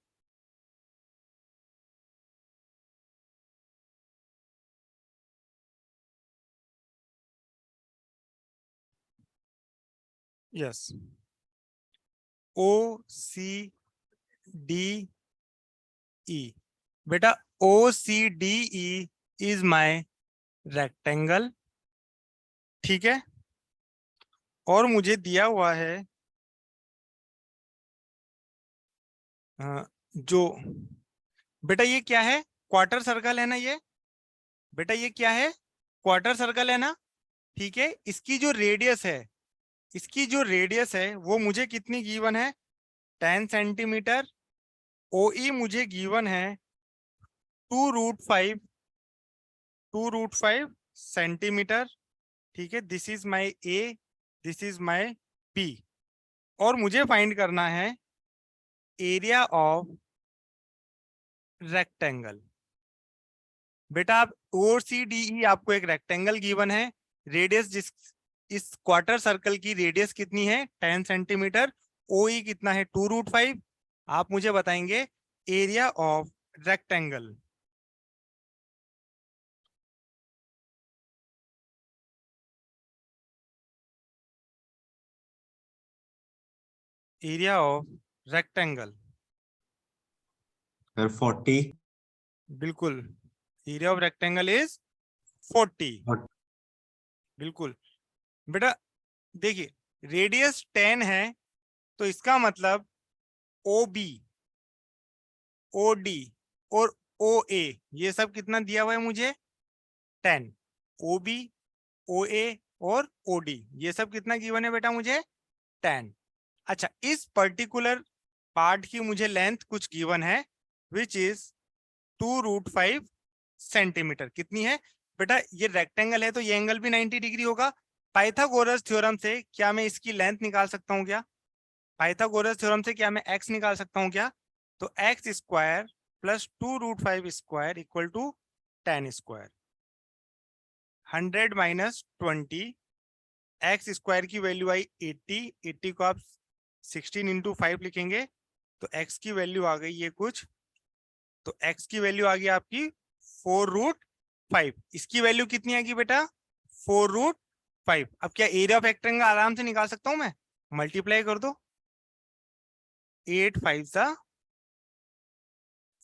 Yes, O C D E, बेटा O C D E is my rectangle, ठीक है, और मुझे दिया हुआ है जो, बेटा ये क्या है, क्वार्टर सर्कल है ना ये, बेटा ये क्या है, क्वार्टर सर्कल है ना, ठीक है। इसकी जो रेडियस है, इसकी जो रेडियस है वो मुझे कितनी गिवन है, 10 सेंटीमीटर OE मुझे गिवन है 2√5 सेंटीमीटर, ठीक है। This is my A, this is my B, और मुझे फाइंड करना है एरिया ऑफ रेक्टेंगल। बेटा आप OCDE आपको एक रेक्टेंगल गिवन है, रेडियस जिस इस क्वार्टर सर्कल की रेडियस कितनी है 10 सेंटीमीटर, OE कितना है 2√5। आप मुझे बताएंगे area of rectangle. Area of rectangle, sir 40। बिल्कुल एरिया ऑफ रेक्टेंगल इज 40। और बिल्कुल बेटा, देखिए रेडियस 10 है, तो इसका मतलब OB, OD और OA ये सब कितना दिया हुआ है मुझे 10। OB, OA और OD ये सब कितना गिवन है बेटा मुझे 10। अच्छा, इस पर्टिकुलर पार्ट की मुझे लेंथ कुछ गिवन है विच इज 2√5 सेंटीमीटर। कितनी है बेटा? ये रेक्टेंगल है तो ये एंगल भी 90 डिग्री होगा। पाइथागोरस थ्योरम से क्या मैं इसकी लेंथ निकाल सकता हूँ क्या? पाइथागोरस थ्योरम से क्या मैं x निकाल सकता हूँ क्या? तो x square plus 2√5 square equal to 10 square. 100 minus 20, X square की वैल्यू आई 80, 80 को आप 16 इंटू 5 लिखेंगे तो x की वैल्यू आ गई ये कुछ, तो x की वैल्यू आ गई आपकी 4√5। इसकी वैल्यू कितनी आएगी बेटा 4√5। अब क्या एरिया ऑफ रेक्टेंगल आराम से निकाल सकता हूं मैं, मल्टीप्लाई कर दो, 8 5 सा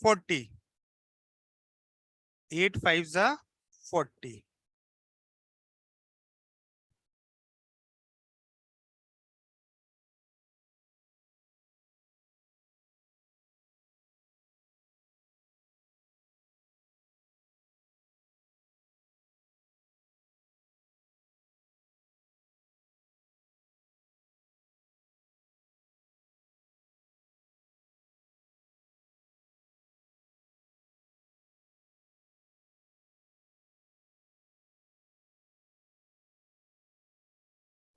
40, 8 5 सा 40।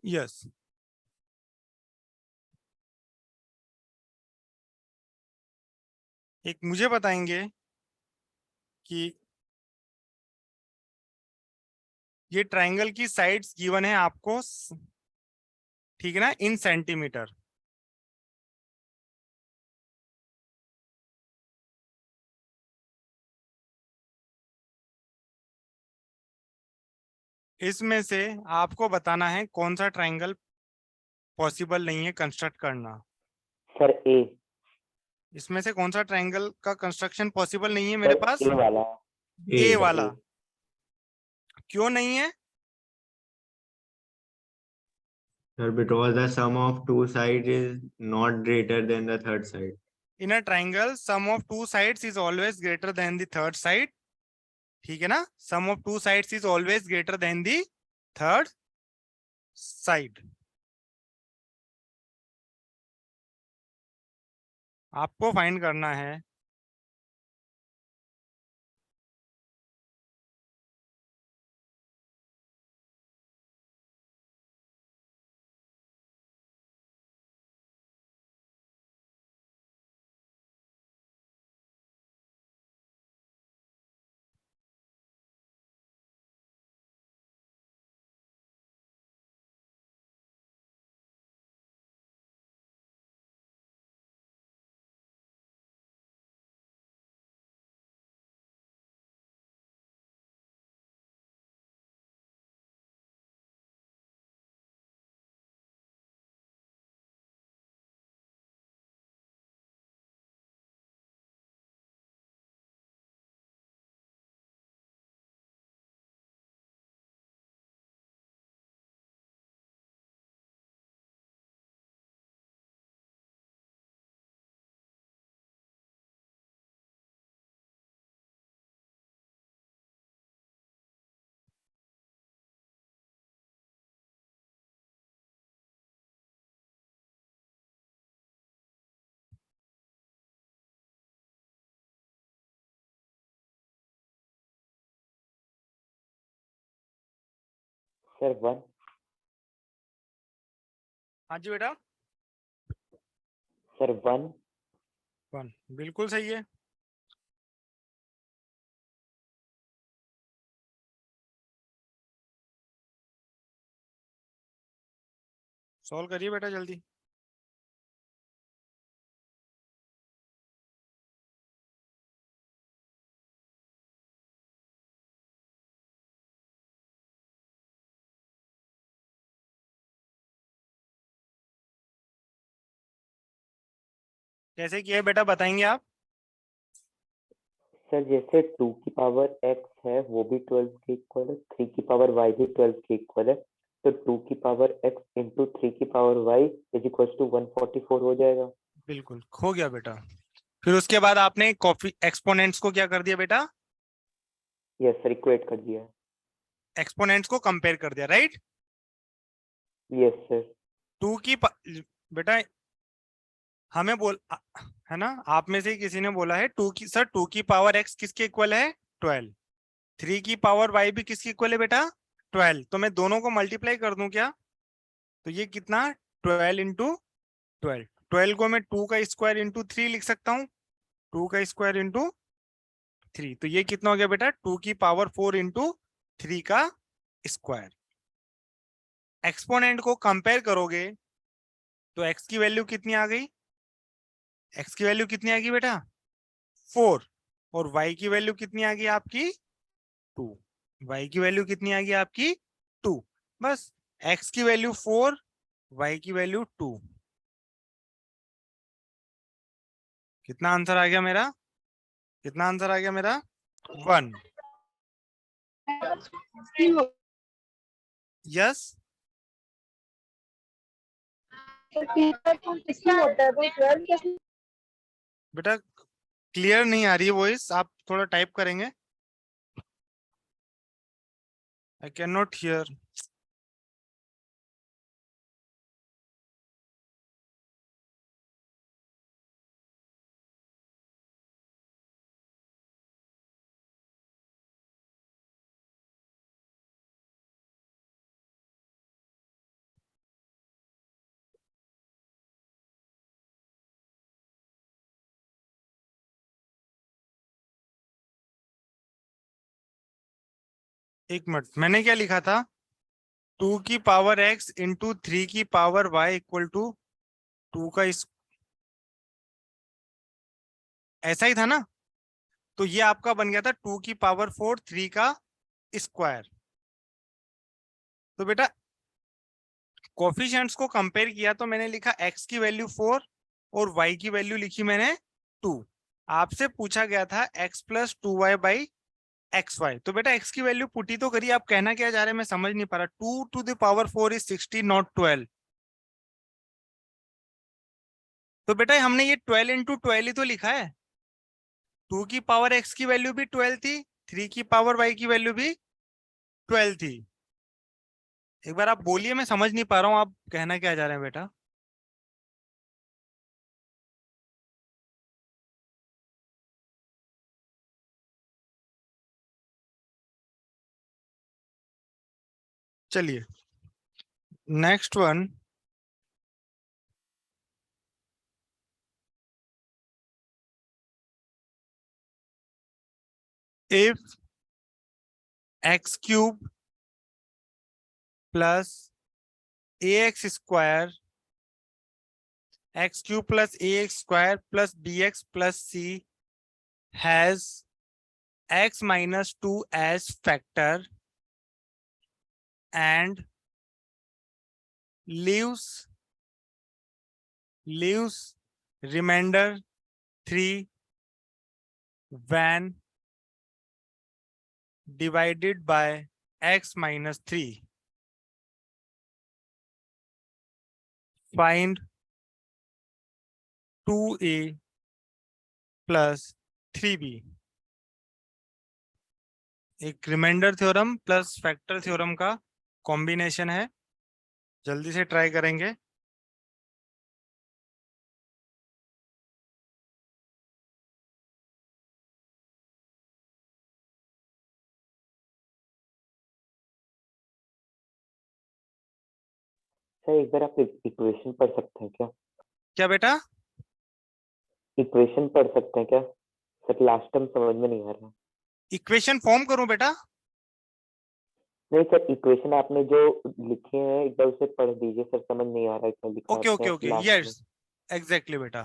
यस, एक मुझे बताएंगे कि ये ट्रायंगल की साइड्स गिवन है आपको, ठीक है ना, इन सेंटीमीटर। इसमें से आपको बताना है कौन सा ट्रायंगल पॉसिबल नहीं है कंस्ट्रक्ट करना। सर ए। इसमें से कौन सा ट्रायंगल का कंस्ट्रक्शन पॉसिबल नहीं है मेरे पास? ए वाला। ए ए। वाला। ए। क्यों नहीं है? Sir, because the sum of two sides is not greater than the third side. In a triangle sum of two sides is always greater than the third side, ठीक है ना, sum of two sides is always greater than the third side. आपको find करना है sir 1। हाँ जी बेटा, sir 1। 1 बिल्कुल सही है। सॉल्व करिए बेटा जल्दी। कैसे किया है बेटा, बताएंगे आप? सर जैसे 2 की पावर x है वो भी 12 के इक्वल है, 3 की पावर y भी 12 के इक्वल है, तो 2 की पावर x इंटू 3 की power y is equal to 144 हो जाएगा। बिल्कुल हो गया बेटा। फिर उसके बाद आपने कॉफी एक्सपोनेंट्स को क्या कर दिया बेटा? यस सर, इक्वेट कर दिया। एक्सपोनेंट्स को कंपेयर कर दिया, राइट? Yes sir. 2 की बेटा हमें है ना, आप में से ही किसी ने बोला है 2 की, सर 2 की पावर x किसके इक्वल है? 12। 3 की पावर y भी किसके इक्वल है बेटा? 12। तो मैं दोनों को मल्टीप्लाई कर दूं क्या? तो ये कितना, 12 इंटू 12। 12 को मैं 2 का स्क्वायर इंटू 3 लिख सकता हूँ, 2 का स्क्वायर इंटू 3। तो ये कितना हो गया बेटा? 2 की पावर 4 इंटू 3 का स्क्वायर। एक्सपोनेंट को कंपेयर करोगे तो x की वैल्यू कितनी आ गई? x की वैल्यू कितनी आ गई बेटा? 4। और y की वैल्यू कितनी आ गई आपकी? 2। y की वैल्यू कितनी आ गई आपकी? 2। बस, x की वैल्यू 4, y की वैल्यू 2। कितना आंसर आ गया मेरा? कितना आंसर आ गया मेरा? 1। यस। किसमें होता है तो 12 कैसे? बेटा क्लियर नहीं आ रही है वॉइस, आप थोड़ा टाइप करेंगे? I can not here. एक मिनट, मैंने क्या लिखा था? 2 की पावर x इंटू 3 की पावर y इक्वल टू 2 का ऐसा ही था ना? तो ये आपका बन गया था 2 की पावर 4 3 का स्क्वायर। तो बेटा कोफिशिएंट्स को कंपेयर किया तो मैंने लिखा x की वैल्यू 4 और y की वैल्यू लिखी मैंने 2। आपसे पूछा गया था x plus 2y by X Y. तो बेटा x की वैल्यू पुटी तो करिए, आप कहना क्या जा रहे हैं मैं समझ नहीं पा रहा। 2 to the power 4 is 60 not 12। तो बेटा हमने ये 12 इंटू 12 ही तो लिखा है। 2 की पावर x की वैल्यू भी 12 थी, 3 की पावर y की वैल्यू भी 12 थी। एक बार आप बोलिए, मैं समझ नहीं पा रहा हूँ आप कहना क्या जा रहे हैं बेटा। चलिए next one. If X cube plus A X square, X cube plus A X square plus B X plus C has x minus 2 as factor and leaves remainder 3 when divided by x minus 3. Find 2a plus 3b। एक reminder theorem plus factor theorem का combination है, जल्दी से try करेंगे। Sir एक बार आप equation पढ़ सकते हैं क्या? क्या बेटा? इक्वेशन पढ़ सकते हैं क्या? सर लास्ट टाइम समझ में नहीं आ रहा। इक्वेशन फॉर्म करूं बेटा? नहीं सर, इक्वेशन आपने जो लिखे हैं एक बार उसे पढ़ दीजिए सर, समझ नहीं आ रहा है क्या लिखा ओके ओके आपने ओके, लास्ट में। यस एग्जैक्टली बेटा।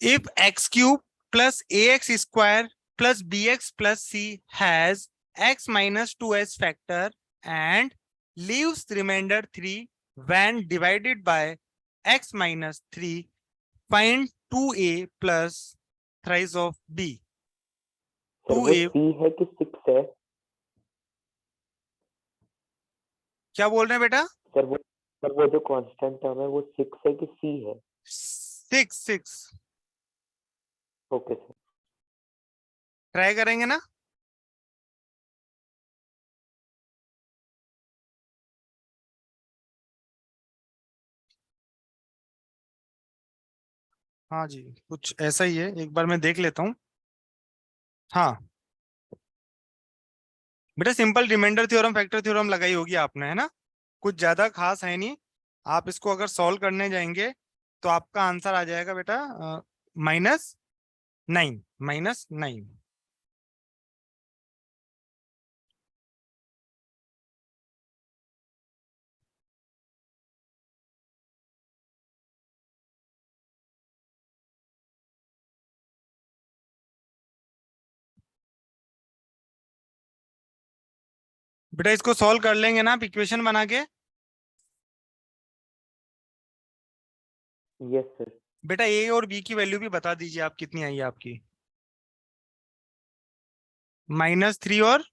If X cube plus A X square plus B X plus C has x minus 2s factor and leaves remainder 3 when divided by x minus 3, find 2a plus thrice of b. Sir वो 2a सी है कि six है? क्या बोल रहे हैं बेटा? Sir वो जो कांस्टेंट टर्म है वो सिक्स है कि सी है? 6 ओके सर। ट्राई करेंगे ना? हाँ जी, कुछ ऐसा ही है, एक बार मैं देख लेता हूँ। हाँ बेटा, simple reminder theorem factor theorem लगाई होगी आपने, है ना? कुछ ज्यादा खास है नहीं। आप इसको अगर सॉल्व करने जाएंगे तो आपका आंसर आ जाएगा बेटा -9, -9। बेटा इसको सॉल्व कर लेंगे ना आप इक्वेशन बना के? Yes sir. बेटा ए और बी की वैल्यू भी बता दीजिए आप, कितनी आई है आपकी? -3 और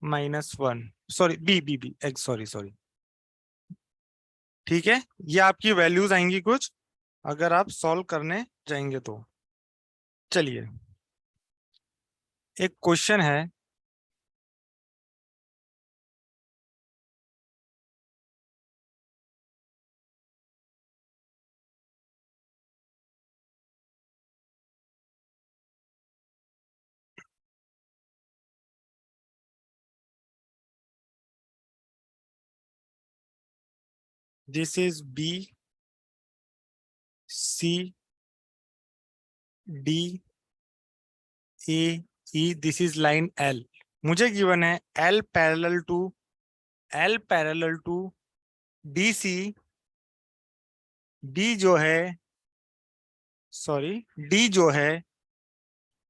-1, sorry B B B X, sorry sorry. ठीक है, ये आपकी वैल्यूज आएंगी कुछ, अगर आप सॉल्व करने जाएंगे तो। चलिए, एक क्वेश्चन है। This is B C D A E, this is line L. मुझे गिवन है L parallel to D C. D जो है, सॉरी, डी जो है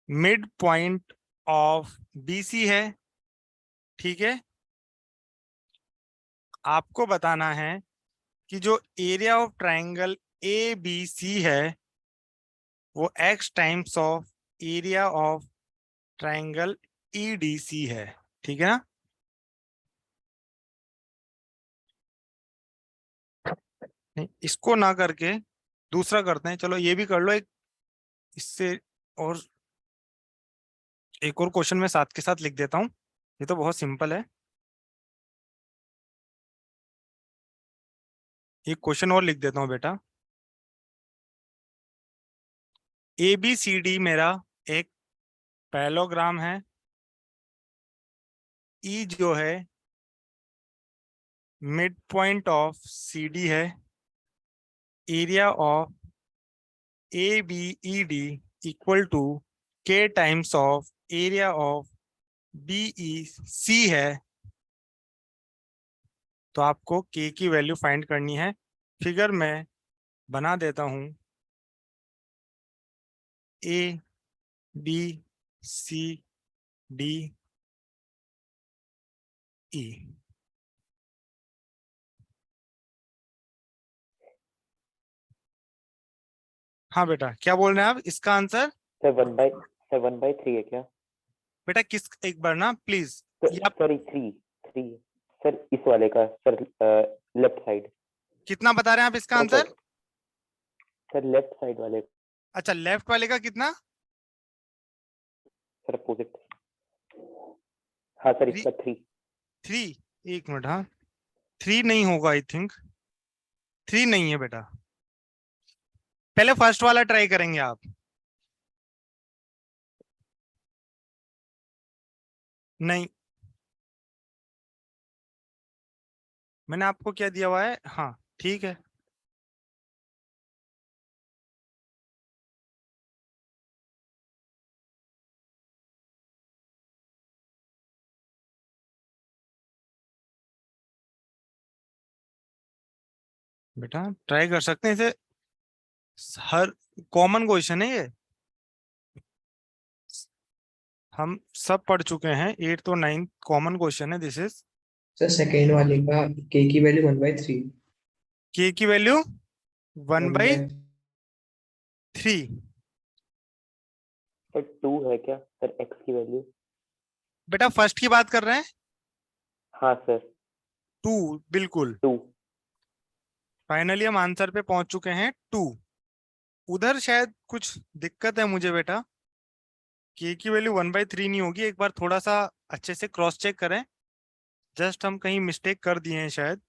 mid point of B C है। ठीक है, आपको बताना है कि जो area of triangle A B C है वो x times of area of triangle E D C है। ठीक है ना? नहीं, इसको ना करके दूसरा करते हैं, चलो ये भी कर लो एक इससे। और एक और क्वेश्चन मैं साथ के साथ लिख देता हूँ, ये तो बहुत सिंपल है। एक क्वेश्चन और लिख देता हूँ बेटा। ए बी सी डी मेरा एक पैरेललोग्राम है। ई जो है mid point of C D है। Area of A B E D equal to K times of area of B E C है। तो आपको के की वैल्यू फाइंड करनी है। फिगर में बना देता हूं, ए बी सी डी ई। हाँ बेटा, क्या बोल रहे हैं आप इसका आंसर? सर 1/3 है क्या? बेटा किस, एक बार ना प्लीज, ये आप सॉरी, थ्री थ्री। सर इस वाले का सर, लेफ्ट साइड। कितना बता रहे हैं आप इसका आंसर? सर लेफ्ट साइड वाले। अच्छा, लेफ्ट वाले का कितना? Sir opposite. हाँ सर, 3, इसका 3। 3, एक मिनट। हाँ 3 नहीं होगा, आई थिंक 3 नहीं है बेटा। पहले फर्स्ट वाला ट्राई करेंगे आप। नहीं, मैंने आपको क्या दिया हुआ है? हाँ ठीक है, बेटा ट्राई कर सकते हैं इसे। हर कॉमन क्वेश्चन है ये, हम सब पढ़ चुके हैं, 8th और 9th कॉमन क्वेश्चन है दिस इज। सर सेकेंड वाले का k की वैल्यू 1/3। के की वैल्यू 1/3। सर 2 है क्या सर x की वैल्यू? बेटा फर्स्ट की बात कर रहे हैं? हाँ सर 2, बिल्कुल। 2। फाइनली हम आंसर पे पहुंच चुके हैं 2। उधर शायद कुछ दिक्कत है मुझे बेटा, के की वैल्यू 1/3 नहीं होगी, एक बार थोड़ा सा अच्छे से क्रॉस चेक करें, जस्ट हम कहीं मिस्टेक कर दिए हैं शायद।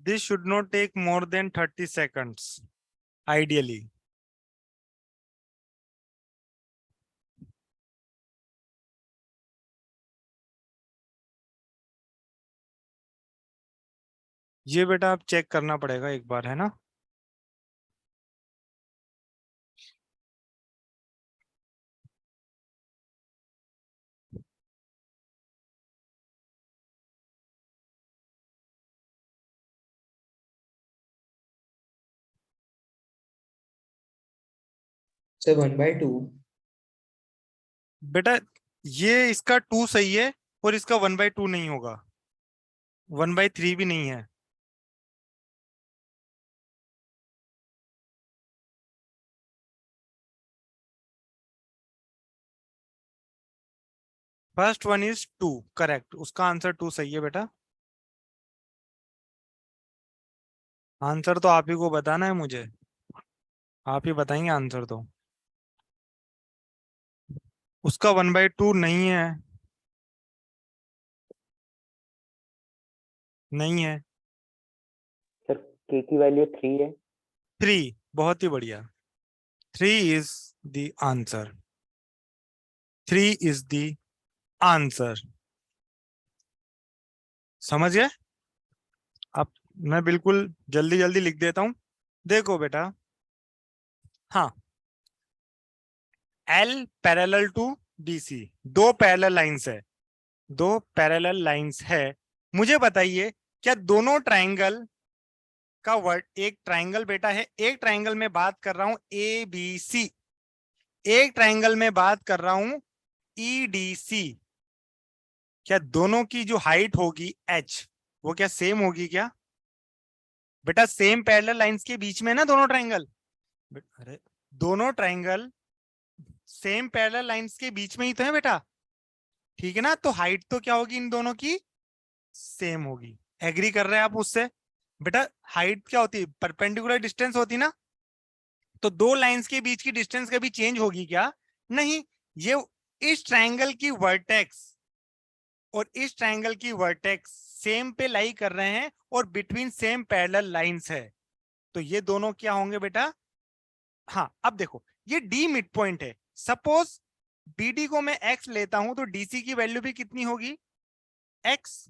This should not take more than 30 seconds ideally। ये बेटा आप चेक करना पड़ेगा एक बार, है ना? सर 1/2। बेटा ये इसका 2 सही है और इसका 1/2 नहीं होगा, 1/3 भी नहीं है। फर्स्ट वन इज 2, करेक्ट, उसका आंसर 2 सही है बेटा। आंसर तो आप ही को बताना है मुझे, आप ही बताएंगे आंसर तो। उसका 1/2 नहीं है, नहीं है। सर k की वैल्यू 3 है। 3, बहुत ही बढ़िया। 3 is the answer, 3 is the answer. समझ गए? अब मैं बिल्कुल जल्दी जल्दी लिख देता हूं, देखो बेटा। हाँ, L पैरेलल टू BC, दो पैरेलल लाइंस है, दो पैरेलल लाइंस है। मुझे बताइए क्या दोनों ट्राइंगल का वर्ड, एक ट्राइंगल बेटा है, एक ट्राइंगल में बात कर रहा हूं ABC, एक ट्राइंगल में बात कर रहा हूं EDC, क्या दोनों की जो हाइट होगी H वो क्या सेम होगी क्या? बेटा सेम पैरेलल लाइंस के बीच में ना दोनों ट्राइंगल, अरे दोनों ट्राइंगल सेम पैरेलल लाइंस के बीच में ही तो है बेटा, ठीक है ना? तो हाइट तो क्या होगी इन दोनों की? सेम होगी। एग्री कर रहे हैं आप उससे? बेटा हाइट क्या होती है? परपेंडिकुलर डिस्टेंस होती ना, तो दो लाइंस के बीच की डिस्टेंस कभी चेंज होगी क्या? नहीं। ये इस ट्राइंगल की वर्टेक्स और इस ट्राइंगल की वर्टेक्स सेम पे लाई कर रहे हैं और बिटवीन सेम पैरेलल लाइंस है, तो ये दोनों क्या होंगे बेटा? हाँ अब देखो, ये डी मिड पॉइंट है, सपोज BD को मैं x लेता हूं तो DC की वैल्यू भी कितनी होगी? x।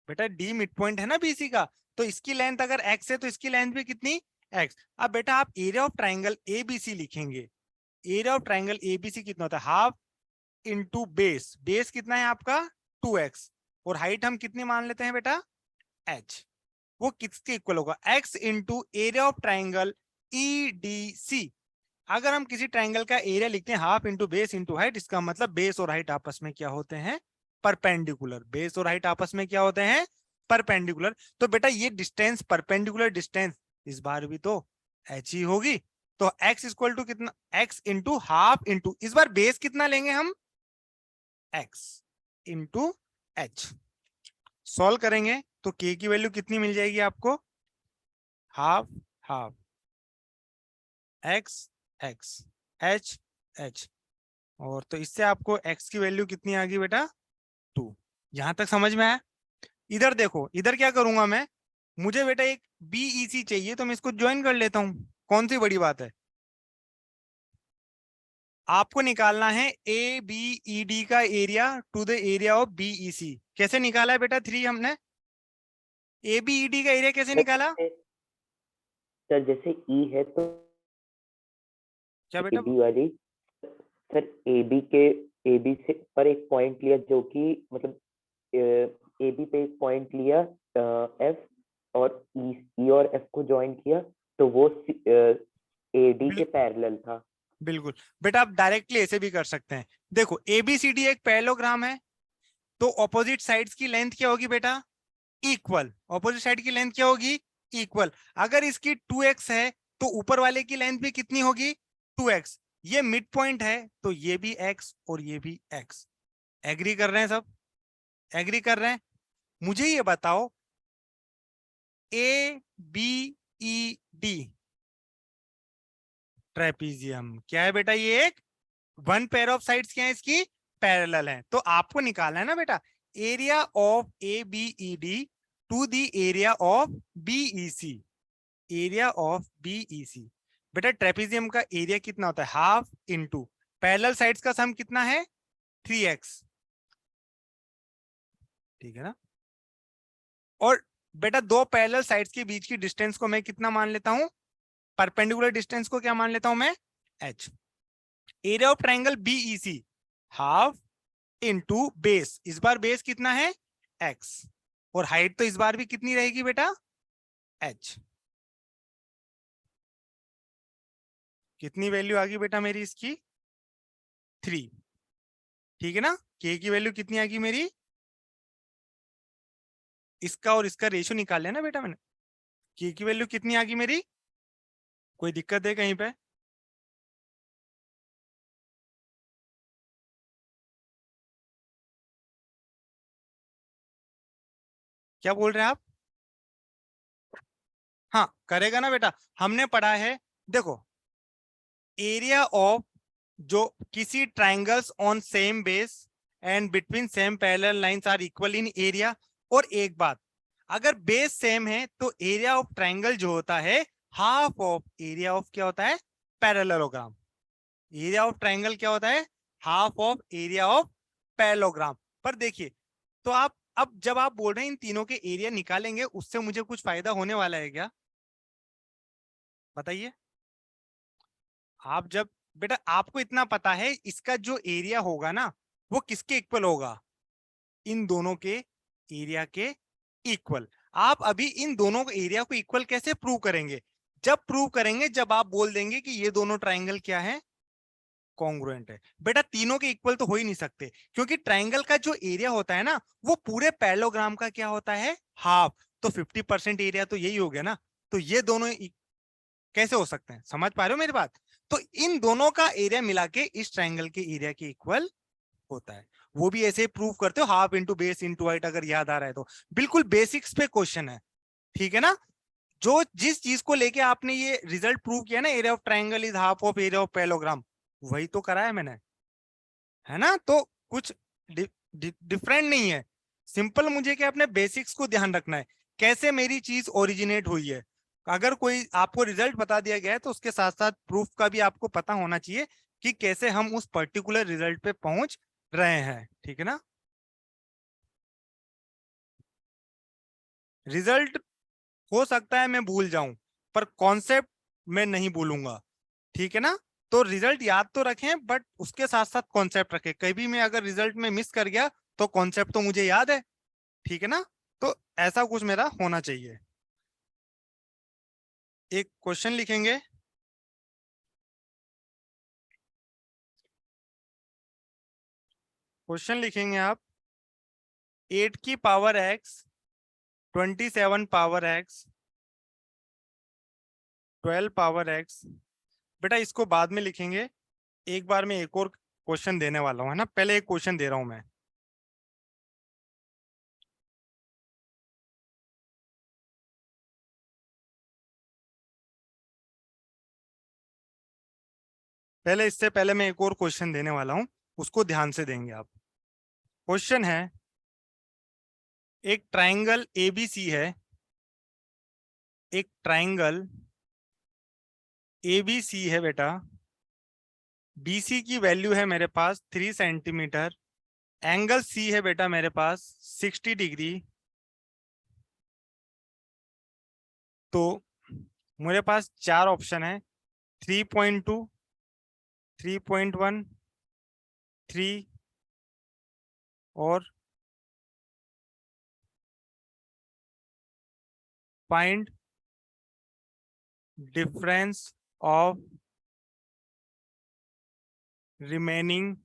बेटा डी मिड पॉइंट है ना BC का, तो इसकी लेंथ अगर x है तो इसकी लेंथ भी कितनी? x। अब बेटा आप एरिया ऑफ ट्राइंगल ABC लिखेंगे, एरिया ऑफ ट्राइंगल ABC कितना होता है? हाफ इंटू बेस, बेस कितना है आपका? 2x, और हाइट हम कितनी मान लेते हैं बेटा? h। वो किसके इक्वल होगा? x into area of triangle EDC। अगर हम किसी ट्राइंगल का एरिया लिखते हैं half into base into height, इसका मतलब बेस और हाइट आपस में क्या होते हैं? परपेंडिकुलर। बेस और हाइट आपस में क्या होते हैं? परपेंडिकुलर। तो बेटा ये डिस्टेंस, परपेंडिकुलर डिस्टेंस, इस बार भी तो h ही होगी। तो x इक्वल टू कितना? x इंटू हाफ इंटू, इस बार बेस कितना लेंगे हम? x into h। सॉल्व करेंगे तो k की वैल्यू कितनी मिल जाएगी आपको? Half half x x h h, और तो इससे आपको x की वैल्यू कितनी आ गई बेटा? 2। यहां तक समझ में आया? इधर देखो, इधर क्या करूंगा मैं? मुझे बेटा एक BEC चाहिए तो मैं इसको ज्वाइन कर लेता हूं, कौन सी बड़ी बात है? आपको निकालना है ए बी ई डी का area to the area of B E C. कैसे निकाला है बेटा 3 हमने? ए बी ई डी का एरिया कैसे निकाला? सर जैसे ई है तो क्या बेटा? बी वाली, सर ए बी से पर एक पॉइंट लिया जो कि मतलब ए बी पे एक पॉइंट लिया एफ, और ई और एफ को ज्वाइन किया तो वो ए डी के पैरेलल था। बिल्कुल बेटा, आप डायरेक्टली ऐसे भी कर सकते हैं। देखो एबीसीडी एक पैरेललोग्राम है, तो ऑपोजिट साइड्स की लेंथ क्या होगी बेटा? इक्वल। ऑपोजिट साइड की लेंथ क्या होगी? इक्वल। अगर इसकी 2x है तो ऊपर वाले की लेंथ भी कितनी होगी? 2x। ये मिड पॉइंट है तो ये भी x और ये भी x। एग्री कर रहे हैं सब? एग्री कर रहे हैं? मुझे ये बताओ A B E D trapezium क्या है बेटा? ये एक वन पेयर ऑफ साइड्स क्या है इसकी? पैरेलल है। तो आपको निकालना है ना बेटा area of A B E D to the area of B E C. Area of B E C बेटा, ट्रेपीजियम का एरिया कितना होता है? हाफ इंटू पैरेलल साइड्स का सम कितना है? 3x। ठीक है ना? और बेटा दो पैरेलल साइड्स के बीच की डिस्टेंस को मैं कितना मान लेता हूं? परपेंडिकुलर डिस्टेंस को क्या मान लेता हूं मैं? h। Area of triangle BEC half into base. इस बार बेस कितना है? x। और हाइट तो इस बार भी कितनी रहेगी बेटा? h। कितनी वैल्यू आ गई बेटा मेरी इसकी? 3। ठीक है ना? k की वैल्यू कितनी आ गई मेरी? इसका और इसका रेशियो निकाल लिया ना बेटा मैंने। k की वैल्यू कितनी आ गई मेरी? कोई दिक्कत है कहीं पे? क्या बोल रहे हैं आप? हाँ करेगा ना बेटा। हमने पढ़ा है, देखो एरिया ऑफ जो किसी triangles on same base and between same parallel lines are equal in area. और एक बात, अगर बेस सेम है तो एरिया ऑफ ट्राइंगल जो होता है हाफ ऑफ एरिया ऑफ क्या होता है? पैरेललोग्राम। एरिया ऑफ ट्राइंगल क्या होता है? Half of area of parallelogram. पर देखिए, तो आप अब जब आप बोल रहे हैं इन तीनों के एरिया निकालेंगे, उससे मुझे कुछ फायदा होने वाला है क्या? बताइए आप। जब बेटा आपको इतना पता है इसका जो एरिया होगा ना वो किसके इक्वल होगा? इन दोनों के एरिया के इक्वल। आप अभी इन दोनों के एरिया को इक्वल कैसे प्रूव करेंगे? जब प्रूव करेंगे जब आप बोल देंगे कि ये दोनों ट्राइंगल क्या है? कॉन्ग्रुएंट है। बेटा तीनों के इक्वल तो हो ही नहीं सकते, क्योंकि ट्राइंगल का जो एरिया होता है ना वो पूरे पैरेललोग्राम का क्या होता है? हाफ। तो 50% एरिया तो यही हो गया ना। तो ये दोनों कैसे हो सकते हैं? समझ पा रहे हो मेरी बात? तो इन दोनों का एरिया मिला के इस ट्राइंगल के एरिया के इक्वल होता है। वो भी ऐसे प्रूव करते हो, half into base into height, अगर याद आ रहा है तो। बिल्कुल बेसिक्स पे क्वेश्चन है, ठीक है ना? जो जिस चीज को लेके आपने ये रिजल्ट प्रूव किया ना, area of triangle is half of area of parallelogram, वही तो कराया मैंने, है ना? तो कुछ डिफरेंट नहीं है। सिंपल मुझे क्या अपने बेसिक्स को ध्यान रखना है, कैसे मेरी चीज ओरिजिनेट हुई है। अगर कोई आपको रिजल्ट बता दिया गया है तो उसके साथ साथ प्रूफ का भी आपको पता होना चाहिए कि कैसे हम उस पर्टिकुलर रिजल्ट पे पहुंच रहे हैं। ठीक है ना? रिजल्ट हो सकता है मैं भूल जाऊं, पर कॉन्सेप्ट मैं नहीं भूलूंगा। ठीक है ना? तो रिजल्ट याद तो रखें, बट उसके साथ साथ कॉन्सेप्ट रखें। कभी मैं अगर रिजल्ट में मिस कर गया तो कॉन्सेप्ट तो मुझे याद है। ठीक है ना? तो ऐसा कुछ मेरा होना चाहिए। एक क्वेश्चन लिखेंगे, क्वेश्चन लिखेंगे आप 8 की power x, 27 power x, 12 power x। बेटा इसको बाद में लिखेंगे, एक बार में एक और क्वेश्चन देने वाला हूं, है ना? पहले एक क्वेश्चन दे रहा हूं मैं। पहले इससे पहले मैं एक और क्वेश्चन देने वाला हूं, उसको ध्यान से देंगे आप। क्वेश्चन है, एक ट्राइंगल एबीसी है, एक ट्राइंगल एबीसी है बेटा, BC की वैल्यू है मेरे पास 3 सेंटीमीटर, एंगल C है बेटा मेरे पास 60 डिग्री। तो मेरे पास 4 ऑप्शन है, 3.2, 3.1, 3 और find difference of remaining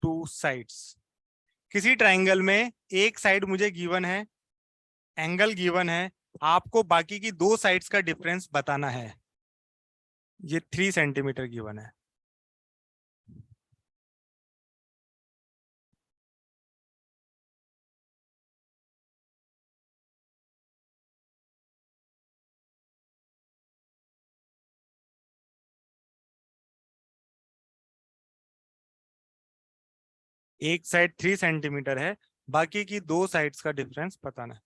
2 sides. किसी ट्राइंगल में एक साइड मुझे गिवन है, एंगल गिवन है, आपको बाकी की 2 साइड्स का डिफरेंस बताना है। ये 3 सेंटीमीटर गिवन है। एक साइड 3 सेंटीमीटर है, बाकी की 2 साइड्स का डिफरेंस बताना है।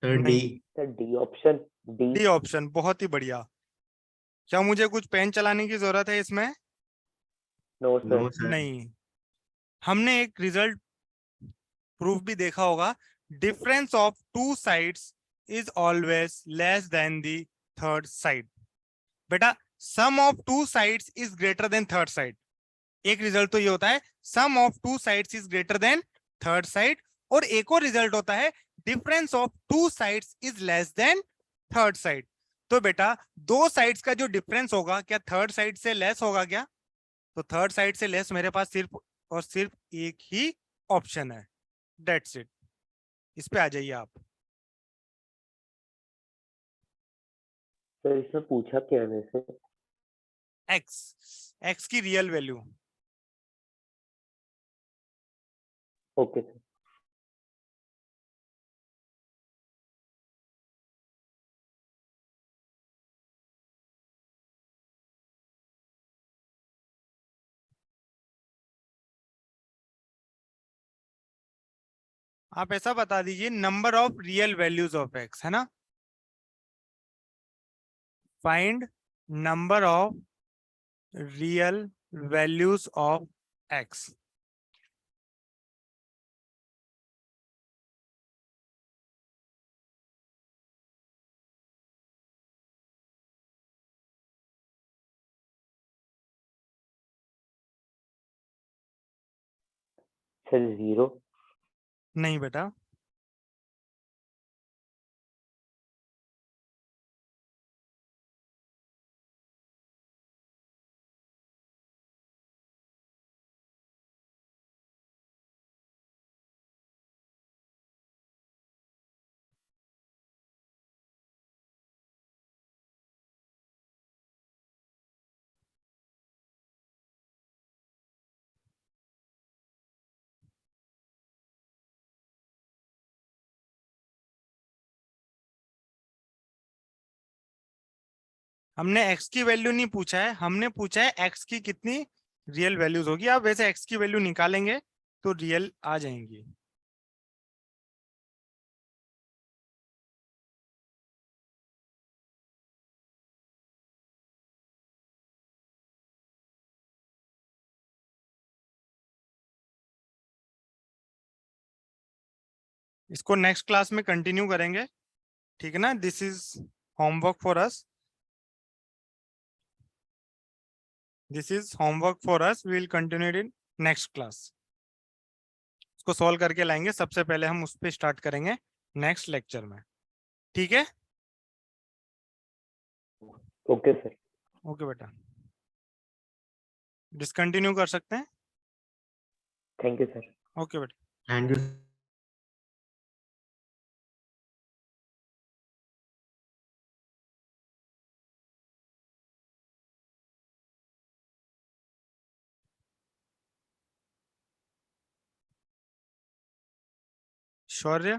Sir D. Sir D option, D option, बहुत ही बढ़िया। क्या मुझे कुछ पेन चलाने की जरूरत है इसमें? No no sir. सर। नहीं। हमने एक रिजल्ट प्रूफ भी देखा होगा, difference of 2 sides is always less than the third side. बेटा sum of 2 sides is greater than third side. एक रिजल्ट तो ये होता है sum of 2 sides is greater than third side, और एक और रिजल्ट होता है difference of 2 sides is less than third side. तो बेटा 2 साइड्स का जो डिफरेंस होगा क्या थर्ड साइड से लेस होगा क्या? तो थर्ड साइड से लेस मेरे पास सिर्फ और सिर्फ एक ही ऑप्शन है, दैट्स इट। इस पे आ जाइए आप। सर इसमें पूछा क्या है वैसे? एक्स की रियल वैल्यू। Okay sir. आप ऐसा बता दीजिए, number of real values of x, है ना? Find number of real values of x. Sir 0। नहीं बेटा, हमने x की वैल्यू नहीं पूछा है, हमने पूछा है x की कितनी रियल वैल्यूज होगी। आप वैसे x की वैल्यू निकालेंगे तो रियल आ जाएंगी। इसको नेक्स्ट क्लास में कंटिन्यू करेंगे, ठीक है ना? This is homework for us, this is homework for us, we will continue it in next class. इसको सॉल्व करके लाएंगे, सबसे पहले हम उस पर स्टार्ट करेंगे नेक्स्ट लेक्चर में, ठीक है? Okay sir. ओके बेटा, डिसकंटिन्यू कर सकते हैं। Thank you sir. ओके बेटा। Thank you. शौर्य।